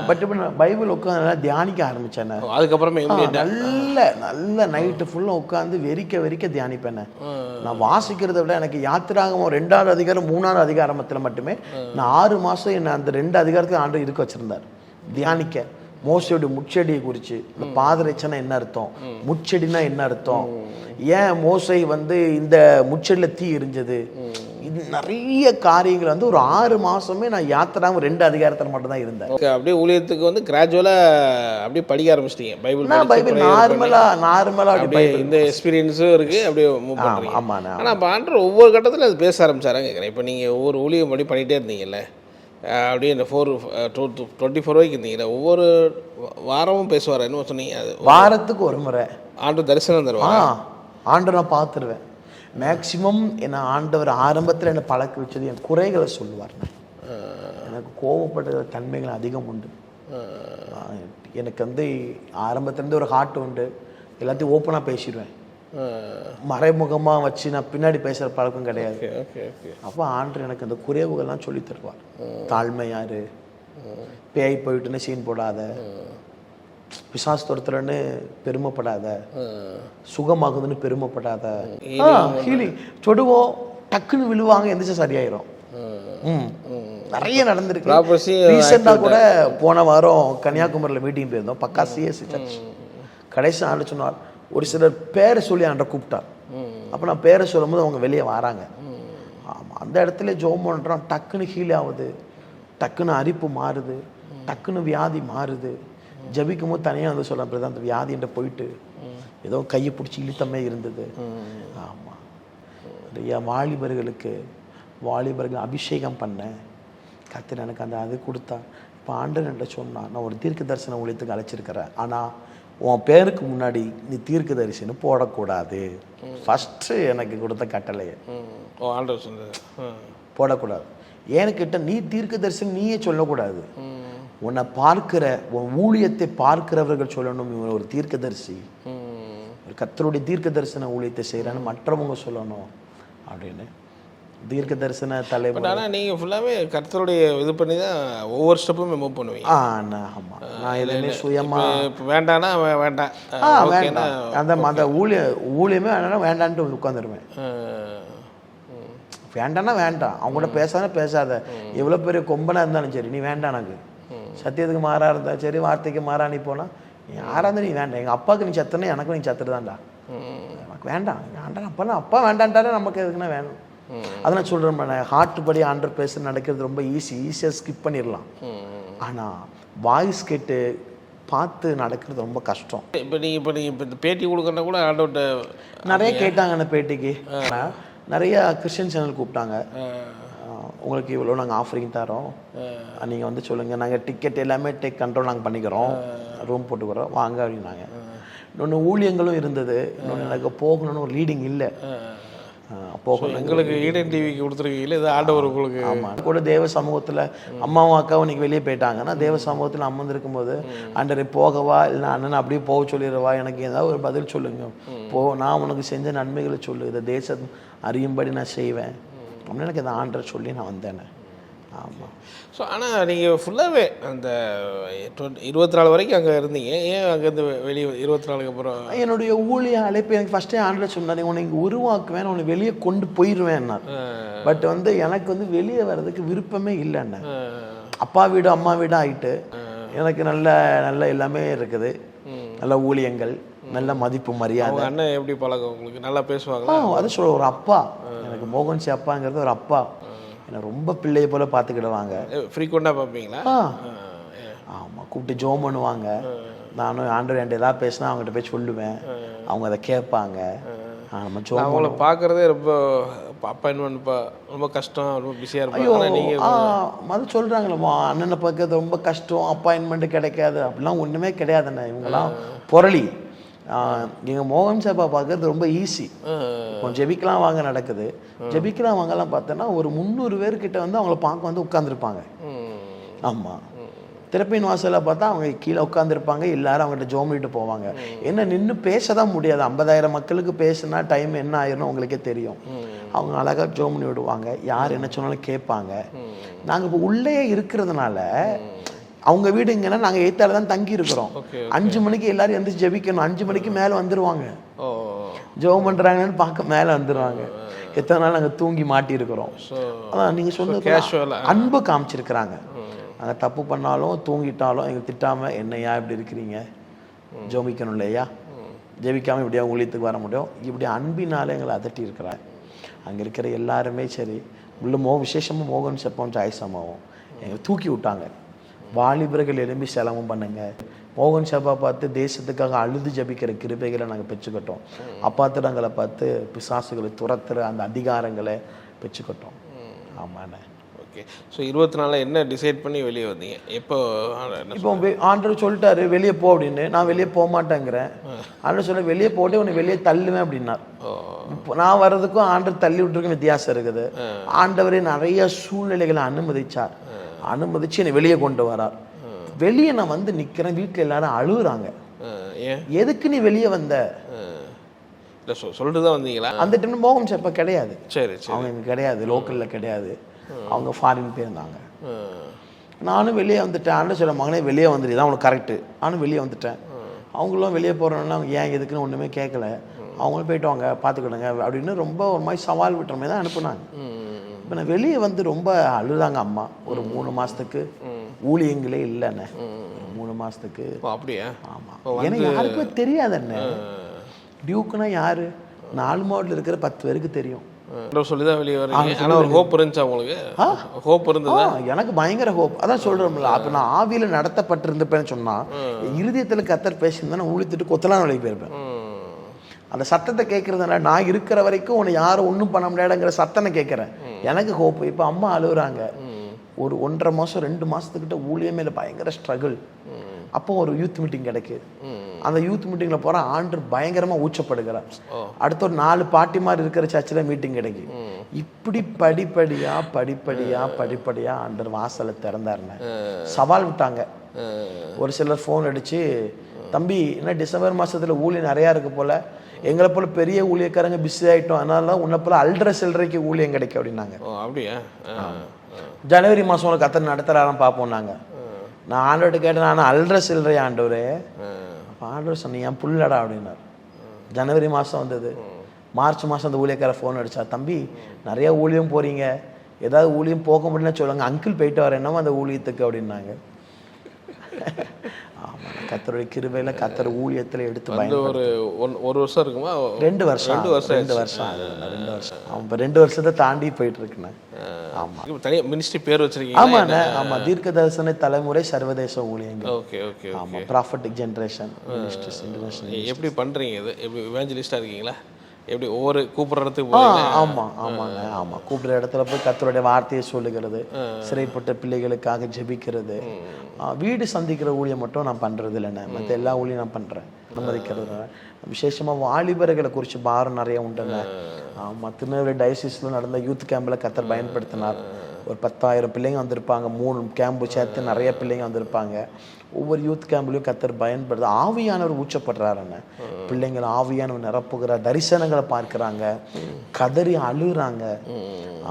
பட் இப்போ நான் பைபிள் உட்காந்து தியானிக்க ஆரம்பித்தேன். அதுக்கப்புறமே நல்ல நைட்டு ஃபுல்லாக உட்காந்து வெறிக்க தியானிப்பேன். நான் வாசிக்கிறத விட எனக்கு யாத்திராகமம் 2வது அதிகாரம் 3வது அதிகாரத்தில் மட்டுமே நான் 6 மாதம் என்னை அந்த 2 அதிகாரத்துக்கு ஆண்டு இருக்க வச்சுருந்தார் தியானிக்க. மோசையோட முச்செடியை குறித்து, இந்த பாதரட்சணை என்ன அர்த்தம், முச்செடினா என்ன அர்த்தம், ஏன் மோசை வந்து இந்த முச்செடியில் தீ எரிஞ்சது, இது நிறைய காரியங்கள் வந்து ஒரு 6 மாதமே நான் யாத்திராவும் 2 அதிகாரத்தில் மட்டும்தான் இருந்தேன். அப்படியே ஊழியத்துக்கு வந்து கிராஜுவலாக அப்படியே படிக்க ஆரம்பிச்சிட்டீங்க. பைபிள் நார்மலாக அப்படியே இந்த எக்ஸ்பீரியன்ஸும் இருக்குது, அப்படியே மூவ் பண்ணுறீங்க. ஆமாம். ஆனால் இப்போ ஆண்டவர் ஒவ்வொரு கட்டத்தில் அது பேச ஆரம்பிச்சாராங்க கேட்குறேன். இப்போ நீங்கள் ஒவ்வொரு ஊழியம் படி பண்ணிகிட்டே இருந்தீங்கல்ல, அப்படியே இந்த 24 வரைக்கும் இருந்தீங்களே, ஒவ்வொரு வாரமும் பேசுவார். என்ன சொன்னீங்க? அது வாரத்துக்கு ஒரு முறை ஆண்டு தரிசனம் தருவாங்க. ஆண்டு நான் பார்த்துருவேன். மேக்சிமம் என்ன ஆண்டவர் ஆரம்பத்தில் என்னை பழக்க வச்சது என் குறைகளை சொல்லுவார். எனக்கு கோவப்படுற தன்மைகள் அதிகம் உண்டு. எனக்கு வந்து ஆரம்பத்துலேருந்து ஒரு ஹார்ட் உண்டு, எல்லாத்தையும் ஓப்பனாக பேசிடுவேன். மறைமுகமாக வச்சு நான் பின்னாடி பேசுகிற பழக்கம் கிடையாது. அப்போ ஆண்டு எனக்கு அந்த குறைவுகள்லாம் சொல்லி தருவார். தாழ்மையாரு, பேய் போயிட்டுன்னு சீன் போடாத, பிசாசு துரத்துறன்னு பெருமைப்படாத, சுகமாகுதுன்னு பெருமைப்படாத, ஹீலிங் தொடுவோம் டக்குன்னு விழுவாங்க, எந்திரிச்சு சரியாயிரும். நிறைய நடந்திருக்கு. ரீசெண்டாக கூட போன வாரம் கன்னியாகுமரியில் மீட்டிங் போயிருந்தோம், பக்கா சிஎஸ்சி சர்ச். கடைசி ஆண்டு சொன்னார், ஒரு சிலர் பேரை சொல்லி ஆண்ட கூப்பிட்டார். அப்போ நான் பேரை சொல்லும் போது அவங்க வெளியே வராங்க. ஆமாம், அந்த இடத்துல ஜோம் பண்ணுறோம், டக்குன்னு ஹீல் ஆகுது, டக்குன்னு அரிப்பு மாறுது, டக்குன்னு வியாதி மாறுது. ஜபிக்கும் போது தனியாக வந்து சொல்ல அப்படி தான் அந்த வியாதின்ற போயிட்டு ஏதோ கையை பிடிச்சி இழுத்தமே இருந்தது. ஆமாம், நிறையா வாலிபர்கள் அபிஷேகம் பண்ணேன். கர்த்தர் எனக்கு அந்த அது கொடுத்தா. இப்போ ஆண்டவர் என்கிட்ட சொன்னா, நான் ஒரு தீர்க்க தரிசன ஊழியத்துக்கு அழைச்சிருக்கிறேன், ஆனால் உன் பேருக்கு முன்னாடி நீ தீர்க்க தரிசனம் போடக்கூடாது. ஃபஸ்ட்டு எனக்கு கொடுத்த கட்டளையை போடக்கூடாது. ஏன்னுக்கிட்ட நீ தீர்க்க தரிசனம் நீயே சொல்லக்கூடாது, உன்னை பார்க்கிற உன் ஊழியத்தை பார்க்கிறவர்கள் சொல்லணும், இவன் ஒரு தீர்க்கதரிசி, ஒரு கர்த்தருடைய தீர்க்க தரிசன ஊழியத்தை செய்கிறான்னு மற்றவங்க சொல்லணும் அப்படின்னு. தீர்க்க தரிசன தலைவர். ஆனால் நீங்கள் ஃபுல்லாகவே கர்த்தருடைய இது பண்ணி தான் ஒவ்வொரு ஸ்டெப்புமே மூவ் பண்ணுவீங்க. ஆமாம், நான் எதுவுமே சுயமாக இப்போ வேண்டான்னா வேண்டாம், வேண்டாம் அந்த ஊழியமே வேண்டாம் வேண்டான்ட்டு உட்காந்துருவேன். வேண்டான்னா வேண்டாம், அவங்க கூட பேசாத, எவ்வளோ பெரிய கொம்பனாக இருந்தாலும் சரி நீ வேண்டாம். எனக்கு சத்தியத்துக்கு மாறாக இருந்தாலும் சரி, வார்த்தைக்கு மாறா நீ போனால் யாராக இருந்தால் நீ வேண்டாம். எங்கள் அப்பாவுக்கு நீ சத்துனா எனக்கும் நீ சத்துருதான்டா, எனக்கு வேண்டாம். வேண்டாம் அப்பா வேண்டான்ட்டாலே நமக்கு எதுக்குன்னா வேணும். அதெல்லாம் சொல்கிறேன், ஹார்ட் படி ஆண்டர் பேச நடக்கிறது ரொம்ப ஈஸியாக ஸ்கிப் பண்ணிடலாம். ஆனால் வாய்ஸ் கேட்டு பார்த்து நடக்கிறது ரொம்ப கஷ்டம். இப்போ நீங்கள் இந்த பேட்டி கொடுக்கறனா கூட ஆண்டவர்கிட்ட நிறைய கேட்டாங்க. அந்த பேட்டிக்கு நிறையா கிறிஸ்டியன் சேனல் கூப்பிட்டாங்க. உங்களுக்கு இவ்வளோ நாங்கள் ஆஃபரிங் தரோம், நீங்கள் வந்து சொல்லுங்கள், நாங்கள் டிக்கெட் எல்லாமே டேக் கண்ட்ரோல் நாங்கள் பண்ணிக்கிறோம், ரூம் போட்டுக்கிறோம் வாங்க அப்படின்னாங்க. இன்னொன்று ஊழியங்களும் இருந்தது. இன்னொன்று எனக்கு போகணுன்னு ஒரு லீடிங் இல்லை. போகணும் எங்களுக்கு ஈடன் டிவிக்கு கொடுத்துருக்கீங்களே, இது ஆண்டவர் உங்களுக்கு. ஆமாம், கூட தேவ சமூகத்தில் அம்மாவும் அக்காவும் இன்றைக்கி வெளியே போயிட்டாங்கன்னா தேவ சமூகத்தில் அமர்ந்திருக்கும் போது ஆண்டரை போகவா இல்லை அண்ணன் அப்படியே போக சொல்லிடுவா, எனக்கு ஏதாவது ஒரு பதில் சொல்லுங்க, நான் உனக்கு செஞ்ச நன்மைகளை சொல்லு, இதை தேசம் அறியும்படி நான் செய்வேன் அப்படின்னு எனக்கு இந்த ஆண்டரை சொல்லி நான் வந்தேனே. ஆமாம். ஸோ ஆனால் நீங்கள் ஃபுல்லாகவே அந்த 24 வரைக்கும் அங்கே இருந்தீங்க, ஏன் அங்கேருந்து வெளியே 24க்கு அப்புறம்? என்னுடைய ஊழிய அழைப்பு எனக்கு ஃபஸ்ட்டே ஆண்டில் சொன்னார், உன்னை இங்கே உருவாக்குவேன், உன்னை வெளியே கொண்டு போயிடுவேன். பட் வந்து எனக்கு வந்து வெளியே வர்றதுக்கு விருப்பமே இல்லைண்ணே. அப்பா வீடு அம்மா வீடு ஆகிட்டு எனக்கு நல்ல எல்லாமே இருக்குது, நல்ல ஊழியங்கள், நல்ல மதிப்பு மரியாதை. அண்ணன் எப்படி பழக்கம் உங்களுக்கு? நல்லா பேசுவாங்க? அது சொல்ல ஒரு அப்பா, எனக்கு மோகன்சி அப்பாங்கிறது ஒரு அப்பா, என்னை ரொம்ப பிள்ளையை போல பார்த்துக்கிடுவாங்க. ஃப்ரீக்வெண்ட்டாக பார்ப்பீங்களா? ஆமாம், கூப்பிட்டு ஜோம் பண்ணுவாங்க. நானும் ஆண்டவர் என்கிட்ட எதாவது பேசினா அவங்ககிட்ட போய் சொல்லுவேன், அவங்க அதை கேட்பாங்க. நம்ம அவங்கள பார்க்குறதே ரொம்ப அப்பாயின்மெண்ட் ரொம்ப கஷ்டம், ரொம்ப பிஸியாக இருப்பாங்க. நீங்கள் அது சொல்கிறாங்களம்மா அண்ணனை பார்க்கறது ரொம்ப கஷ்டம், அப்பாயின்மெண்ட்டு கிடைக்காது அப்படிலாம் ஒன்றுமே கிடையாதுண்ணே. இவங்கெல்லாம் புரளி. எங்கள் மோகன் சாப்பா பார்க்கறது ரொம்ப ஈஸி. இப்போ ஜெபிக்கலாம் வாங்க நடக்குது. ஜெபிக்கலாம் வாங்கலாம் பார்த்தோன்னா ஒரு 300 பேர்கிட்ட வந்து அவங்கள பார்க்க வந்து உட்காந்துருப்பாங்க. ஆமாம், திறப்பின் வாசலில் பார்த்தா அவங்க கீழே உட்காந்துருப்பாங்க, எல்லாரும் அவங்ககிட்ட ஜோமிட்டு போவாங்க. என்ன நின்று பேச தான் முடியாது. 50,000 மக்களுக்கு பேசுனா டைம் என்ன ஆயிரும் உங்களுக்கே தெரியும். அவங்க அழகாக ஜோமனி விடுவாங்க, யார் என்ன சொன்னாலும் கேட்பாங்க. நாங்கள் இப்போ உள்ளே இருக்கிறதுனால அவங்க வீடுங்கன்னா நாங்கள் எய்த்தால தான் தங்கி இருக்கிறோம். 5 மணிக்கு எல்லாரும் எந்திரிச்சு ஜெபிக்கணும். 5 மணிக்கு மேலே வந்துடுவாங்க, ஜெபம் பண்ணுறாங்கன்னு பார்க்க மேலே வந்துடுவாங்க. எத்தனை நாள் நாங்கள் தூங்கி மாட்டியிருக்கிறோம். அதான் நீங்கள் சொன்னது அன்பு காமிச்சிருக்கிறாங்க. நாங்கள் தப்பு பண்ணாலும் தூங்கிட்டாலும் எங்களை திட்டாமல் என்னையா இப்படி இருக்கிறீங்க, ஜெபிக்கணும் இல்லையா, ஜெபிக்காமல் இப்படியா ஊழியத்துக்கு வர முடியும், இப்படி அன்பினால எங்களை அதட்டி இருக்கிறாங்க. அங்கே இருக்கிற எல்லாருமே சரி, உள்ள விசேஷமாக மோகன் செப்பம் ஜாய்சமாவும் எங்களை தூக்கி விட்டாங்க. வாலிபர்கள் எழும்பி செலவும் பண்ணுங்க. மோகன் சாப்பா பார்த்து தேசத்துக்காக அழுது ஜபிக்கிற கிருபைகளை நாங்கள் பெற்றுக்கிட்டோம். அப்பாத்திரங்களை பார்த்து பிசாசுகளை துரத்துற அந்த அதிகாரங்களை பெற்றுக்கிட்டோம். ஆமாண்ணே. ஓகே. ஸோ 24 என்ன டிசைட் பண்ணி வெளியே வந்தீங்க? இப்போ ஆண்டவர் சொல்லிட்டாரு வெளியே போ அப்படின்னு. நான் வெளியே போக மாட்டேங்கிறேன். ஆண்டவர் சொல்ல வெளியே போட்டு உன்னை வெளியே தள்ளுவேன் அப்படின்னார். இப்போ நான் வர்றதுக்கும் ஆண்டவர் தள்ளி விட்டுருக்கும் வித்தியாசம் இருக்குது. ஆண்டவரே நிறைய சூழ்நிலைகளை அனுமதிச்சு என்னை வெளியே கொண்டு வரார். வெளியே நான் வந்து நிக்கிறேன், வீட்டில் எல்லாரும் அழுகுறாங்க. எதுக்கு நீ வெளியே வந்த சொல்லிட்டு தான் வந்தீங்களா? அந்த டைம் மோகன் சாப்பா கிடையாது. சரி, அவங்க இங்கே கிடையாது, லோக்கல்ல கிடையாது, அவங்க ஃபாரின் போயிருந்தாங்க. நானும் வெளியே வந்துட்டேன். ஆண்டு சொல்ல மகனே வெளியே வந்துடு, தான் அவனுக்கு கரெக்டு. நானும் வெளியே வந்துட்டேன். அவங்களும் வெளியே போகிறோன்னா அவங்க ஏன் எதுக்குன்னு ஒன்றுமே கேட்கல. அவங்களும் போயிட்டு வாங்க பார்த்துக்கிடுங்க அப்படின்னு ரொம்ப ஒரு மாதிரி சவால் விட்டுற மாதிரி தான் அனுப்புனாங்க. இப்போ நான் வெளியே வந்து ரொம்ப அழுதாங்க அம்மா. ஒரு 3 மாதத்துக்கு ஊழியங்களே இல்லைண்ணே. 3 மாதத்துக்கு. அப்படியா? ஆமாம். எனக்கு யாருக்குமே தெரியாதுண்ணே. டியூக்குன்னா யாரு 4 மாவட்டத்தில் இருக்கிற 10 பேருக்கு தெரியும். சொல்லிதான் வெளியே வரீங்க. ஒரு ஹோப் இருந்துச்சு அவங்களுக்கு? ஹோப் இருந்ததா? எனக்கு பயங்கர ஹோப். அதான் சொல்கிறோம்ல, அப்போ நான் ஆவியில் நடத்தப்பட்டிருந்தப்பேன்னு சொன்னால் இருதயத்தில் கத்தர் பேசியிருந்தா நான் ஊழித்துட்டு கொத்தலாம் வேலைக்கு போயிருப்பேன். அந்த சத்தத்தை கேட்கறதுனால நான் இருக்கிற வரைக்கும் உன்னை யாரும் ஒன்றும் பண்ண முடியாதுங்கிற சத்தனை கேட்குறேன். எனக்கு ஹோப். இப்போ அம்மா அழுகுறாங்க. ஒரு 1.5 மாதம் 2 மாதத்துக்கிட்ட ஊழியமே இல்லை, பயங்கர ஸ்ட்ரகிள். அப்போ ஒரு யூத் மீட்டிங் கிடைக்குது. அந்த யூத் மீட்டிங்கில் போகிற ஆண்டர் பயங்கரமாக ஊச்சப்படுகிறார். அடுத்த ஒரு 4 பாட்டி மாதிரி இருக்கிற சர்ச்சில் மீட்டிங் கிடைக்கும். இப்படி படிப்படியாக ஆண்டர் வாசலை திறந்தாருன்னு சவால் விட்டாங்க. ஒரு சிலர் ஃபோன் அடித்து, தம்பி என்ன டிசம்பர் மாதத்தில் ஊழியம் நிறையா இருக்கு போல், எங்களை போல பெரிய ஊழியக்காரங்க பிஸி ஆகிட்டோம், அதனால தான் உன்னை போல அல்ற சில்லறைக்கு ஊழியம் கிடைக்கும் அப்படின்னாங்க. அப்படியா? ஜனவரி மாதம் உனக்கு கத்தனை நடத்துகிறாராம் பார்ப்போம். நான் ஆண்டவர்கிட்ட கேட்டேன், நான் அல்ற சில்லறை ஆண்டவரே. அப்போ ஆண்டவர் சொன்னீங்க என் புள்ளடா அப்படின்னார். ஜனவரி மாதம் வந்தது. மார்ச் மாதம் அந்த ஊழியக்கார ஃபோன் அடித்தா, தம்பி நிறைய ஊழியம் போகிறீங்க, ஏதாவது ஊழியம் போக முடியலன்னு சொல்லுங்க, அங்கிள் போயிட்டு வரேன் என்னமோ அந்த ஊழியத்துக்கு அப்படின்னாங்க. ஆமாம், கத்தருடைய கிருபையில் கத்தர் ஊழியத்தில் எடுத்து ஒரு வருஷம் இருக்குமா? 2 வருஷம். அவன் இப்போ 2 வருஷத்தை தாண்டி போயிட்டு இருக்குண்ணே. ஆமாம், தனியாக மினிஸ்ட்ரி பேர் வச்சிருக்கீங்க? ஆமாண்ணே. ஆமாம், தீர்க்க தரிசன தலைமுறை சர்வதேச ஊழியங்கள். ஓகே. ஆமாம், ப்ராஃபட்டிக் ஜென்ரேஷன் மினிஸ்ட்ரிஸ் இன்டர்நேஷனல். எப்படி பண்ணுறீங்க இது? எப்படி இவாஞ்சலிஸ்டாக இருக்கீங்களா? எப்படி ஒவ்வொரு கூப்பிட்ற இடத்துக்கு போகிறீங்க? ஆமாம். கூப்பிட்ற இடத்துல போய் கர்த்தருடைய வார்த்தையை சொல்லுகிறது, சிறைப்பட்ட பிள்ளைகளுக்காக ஜெபிக்கிறது. வீடு சந்திக்கிற ஊழியம் மட்டும் நான் பண்ணுறது இல்லைண்ணே. மற்ற எல்லா ஊழியம் நான் பண்ணுறேன். அனுமதிக்கிறது விசேஷமாக வாலிபர்களை குறித்து பாரம் நிறைய உண்டுங்க. ஆமாம், திருநெல்வேலி டயசிஸில் நடந்த யூத் கேம்பில் கர்த்தர் பயன்படுத்தினார். ஒரு 10,000 பிள்ளைங்க வந்திருப்பாங்க. 3 கேம்பு சேர்த்து நிறைய பிள்ளைங்க வந்திருப்பாங்க. ஒவ்வொரு யூத் கேம்ப்லையும் கத்தர் பயன்படுது. ஆவியானவர் ஊச்சப்படுறாருன்னு. பிள்ளைங்களை ஆவியானவர் நிரப்புகிறார், தரிசனங்களை பார்க்குறாங்க, கதறி அழுகுறாங்க.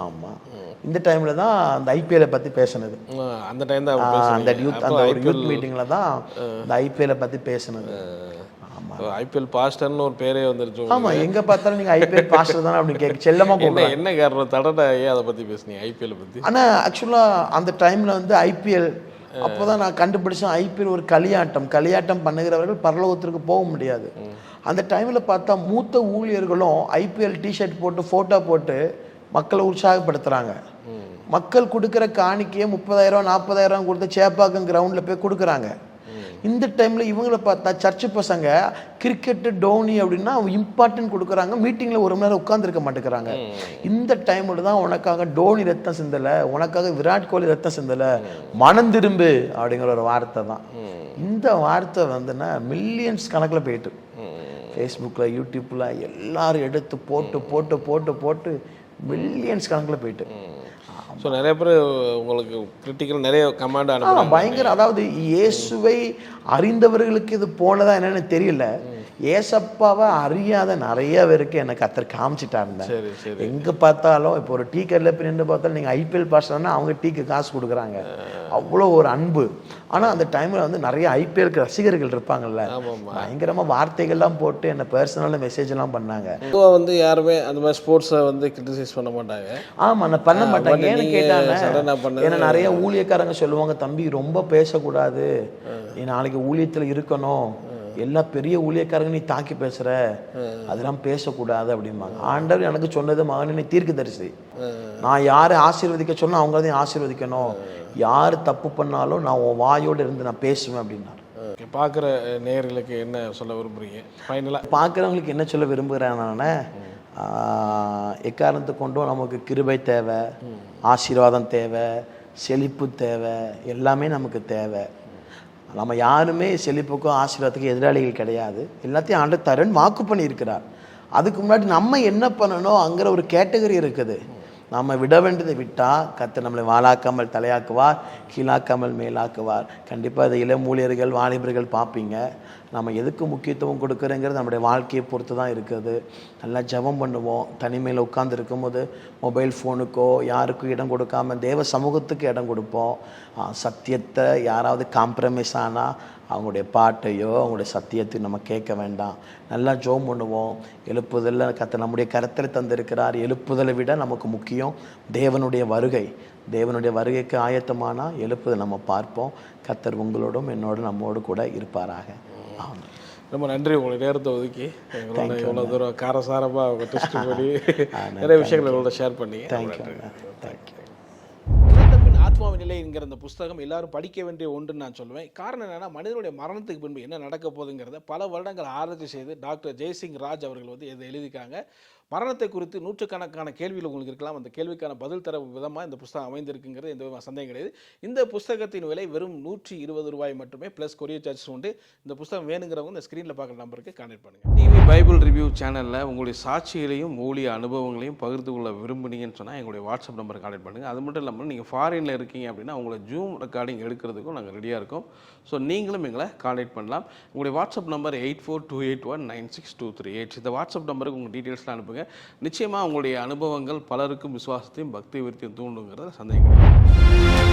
ஆமாம், இந்த டைம்ல தான் அந்த ஐபிஎல்லை பற்றி பேசினது. அந்த டைம் தான் அந்த ஒரு யூத் மீட்டிங்கில் தான் இந்த ஐபிஎல்லை பற்றி பேசினது. ஐபிஎல் பாஸ்டர்னு ஒரு பேரே வந்துருச்சு. ஆமா, எங்க பார்த்தாலும் நீங்க ஐபிஎல் பாஸ்டர் தானே அப்படின்னு கேட்க செல்லமா கூப்பிடுறாங்க. என்ன காரணம் தடவை அதை பத்தி பேசுனீங்க, ஐபிஎல் பத்தி? ஆனா ஆக்சுவலா அந்த டைம்ல வந்து ஐபிஎல் அப்போதான் நான் கண்டுபிடிச்சேன். ஐபிஎல் ஒரு களியாட்டம் பண்ணுகிறவர்கள் பரலோகத்திற்கு போக முடியாது. அந்த டைம்ல பார்த்தா மூத்த ஊழியர்களும் ஐபிஎல் டிஷர்ட் போட்டு போட்டோ போட்டு மக்களை உற்சாகப்படுத்துறாங்க. மக்கள் கொடுக்குற காணிக்கையே 30,000 40,000 கொடுத்து சேப்பாக்கம் கிரவுண்டில் போய் கொடுக்குறாங்க. இந்த டைமில் இவங்களை பார்த்தா சர்ச்சு பசங்க கிரிக்கெட்டு டோனி அப்படின்னா இம்பார்ட்டன்ட் கொடுக்குறாங்க, மீட்டிங்கில் ஒரு மணி நேரம் உட்காந்துருக்க மாட்டேங்கிறாங்க. இந்த டைமில் தான் உனக்காக டோனி ரத்தம் சிந்தலை, உனக்காக விராட் கோலி ரத்தம் சிந்தலை, மனம் திரும்பு அப்படிங்கிற ஒரு வார்த்தை தான். இந்த வார்த்தை வந்துன்னா மில்லியன்ஸ் கணக்கில் போயிட்டு ஃபேஸ்புக்கில் யூடியூப்பில் எல்லாரும் எடுத்து போட்டு போட்டு போட்டு போட்டு மில்லியன்ஸ் கணக்கில் போயிட்டு. ஸோ நிறைய பேர் உங்களுக்கு கிரிட்டிக்கல் நிறைய கமாண்ட் அனுப்புறாங்க. பயங்கர, அதாவது இயேசுவை அறிந்தவர்களுக்கு இது போனதா என்னன்னு தெரியல, ஏசப்பாவை அறியாத நிறைய பேருக்கு என்னை கத்தர் காமிச்சிட்டாருங்க. எங்கே பார்த்தாலும் இப்போ ஒரு டீ கடையில் போய் நின்று பார்த்தாலும் நீங்கள் ஐபிஎல் பாஸ்டர்னா அவங்க டீக்கு காசு கொடுக்குறாங்க, அவ்வளோ ஒரு அன்பு. ஆனால் அந்த டைமில் வந்து நிறைய ஐபிஎலுக்கு ரசிகர்கள் இருப்பாங்கல்ல, பயங்கரமாக வார்த்தைகள்லாம் போட்டு என்னை பர்சனலாக மெசேஜ்லாம் பண்ணாங்க. வந்து யாருமே அந்த மாதிரி ஸ்போர்ட்ஸை வந்து கிரிட்டிசைஸ் பண்ண மாட்டாங்க. ஆமாம், நான் பண்ண மாட்டேன். ஏன்னு கேட்டாங்க, ஏன்னா நிறைய ஊழியக்காரங்க சொல்லுவாங்க, தம்பி ரொம்ப பேசக்கூடாது, நீ நாளைக்கு ஊழியத்தில் இருக்கணும், எல்லா பெரிய ஊழியக்காரங்க நீ தாக்கி பேசுற, அதெல்லாம் பேசக்கூடாது அப்படிம்பாங்க. ஆண்டவர் எனக்கு சொன்னது, மகனே நீ தீர்க்கதரிசி, நான் யாரை ஆசீர்வதிக்க சொன்னா அவங்களதையும் ஆசீர்வதிக்கணும், யார் தப்பு பண்ணாலும் நான் உன் வாயோடு இருந்து நான் பேசுவேன் அப்படின்னாரு. பார்க்குற நேயர்களுக்கு என்ன சொல்ல விரும்புறீங்க ஃபைனலாக? பார்க்குறவங்களுக்கு என்ன சொல்ல விரும்புகிறேன் நான், எக்காரணத்தை கொண்டும் நமக்கு கிருபை தேவை, ஆசீர்வாதம் தேவை, செழிப்பு தேவை, எல்லாமே நமக்கு தேவை. நம்ம யாருமே செழிப்புக்கும் ஆசீர்வாதத்துக்கும் எதிராளிகள் கிடையாது, எல்லாத்தையும் ஆண்டு தரேன் வாக்கு பண்ணியிருக்கிறார். அதுக்கு முன்னாடி நம்ம என்ன பண்ணணும் அங்கிற ஒரு கேட்டகரி இருக்குது. நம்ம விட வேண்டியதை விட்டால் கர்த்தர் நம்மளை வாளாக்காமல் தலையாக்குவார், கீழாக்காமல் மேலாக்குவார். கண்டிப்பாக அதை இளம் ஊழியர்கள் வாலிபர்கள் பார்ப்பீங்க. நம்ம எதுக்கு முக்கியத்துவம் கொடுக்குறேங்கிறது நம்முடைய வாழ்க்கையை பொறுத்து தான் இருக்குது. நல்லா ஜெபம் பண்ணுவோம், தனிமையில் உட்கார்ந்து இருக்கும்போது மொபைல் ஃபோனுக்கோ யாருக்கும் இடம் கொடுக்காம தேவ சமூகத்துக்கு இடம் கொடுப்போம். சத்தியத்தை யாராவது காம்ப்ரமைஸ் ஆனால் அவங்களுடைய பாட்டையோ அவங்களுடைய சத்தியத்தையும் நம்ம கேட்க வேண்டாம். நல்லா ஜெபம் பண்ணுவோம். எழுப்புதலில் கர்த்தர் நம்முடைய கரத்தில் தந்திருக்கிறார். எழுப்புதலை விட நமக்கு முக்கியம் தேவனுடைய வருகை. தேவனுடைய வருகைக்கு ஆயத்தமானால் எழுப்புதல் நம்ம பார்ப்போம். கர்த்தர் உங்களோடும் என்னோடும் நம்மோடு கூட இருப்பாராக. ரொம்ப நன்றி, உங்களுக்கு நேரத்தை ஒதுக்கி எங்களோட இவ்வளோ தூரம் காரசாரமாக டெஸ்ட் பண்ணி நிறைய விஷயங்களை எங்களோட ஷேர் பண்ணி. தேங்க்யூ. ஆத்மாவின் நிலை என்கிற இந்த புஸ்தகம் எல்லாரும் படிக்க வேண்டிய ஒன்றுன்னு நான் சொல்லுவேன். காரணம் என்னன்னா, மனிதனுடைய மரணத்துக்கு பின்பு என்ன நடக்க போகுதுங்கிறத பல வருடங்கள் ஆராய்ச்சி செய்து டாக்டர் ஜெய்சிங் ராஜ் அவர்கள் வந்து இதை எழுதியிருக்காங்க. மரணத்தை குறித்து நூற்றுக்கணக்கான கேள்விகள் உங்களுக்கு இருக்கலாம். அந்த கேள்விக்கான பதில் தர விதமாக இந்த புத்தகம் அமைந்திருக்குங்கிறது எந்த விதமான சந்தேகம் கிடையாது. இந்த புத்தகத்தின் விலை வெறும் ₹120 மட்டுமே, ப்ளஸ் கொரியர் சார்ஜஸ் உண்டு. இந்த புத்தகம் வேணுங்கிறவங்க இந்த ஸ்க்ரீனில் பார்க்குற நம்பருக்கு கான்டெக்ட் பண்ணுங்கள். டிவி பைபிள் ரிவ்யூ சேனலில் உங்களுடைய சாட்சிகளையும் ஊழிய அனுபவங்களையும் பகிர்ந்து கொள்ள விரும்புனீங்கன்னு சொன்னால் எங்களுடைய வாட்ஸ்அப் நம்பருக்கு கான்டெக்ட் பண்ணுங்கள். அது மட்டும் இல்லாமல் நீங்கள் ஃபாரினில் இருக்கீங்க அப்படின்னா உங்களை ஜூம் ரெக்கார்டிங் எடுக்கிறதுக்கும் நாங்கள் ரெடியாக இருக்கோம். ஸோ நீங்களும் எங்களை கான்டெக்ட் பண்ணலாம். உங்களுடைய வாட்ஸ்அப் நம்பர் 8428196238. இந்த வாட்ஸ்அப் நம்பருக்கு உங்கள் டீட்டெயில்ஸ்லாம் அனுப்புங்க. நிச்சயமாக உங்களுடைய அனுபவங்கள் பலருக்கும் விசுவாசத்தையும் பக்தி விருத்தியும் தூண்டுங்கிறத சந்தேகம் கிடையாது.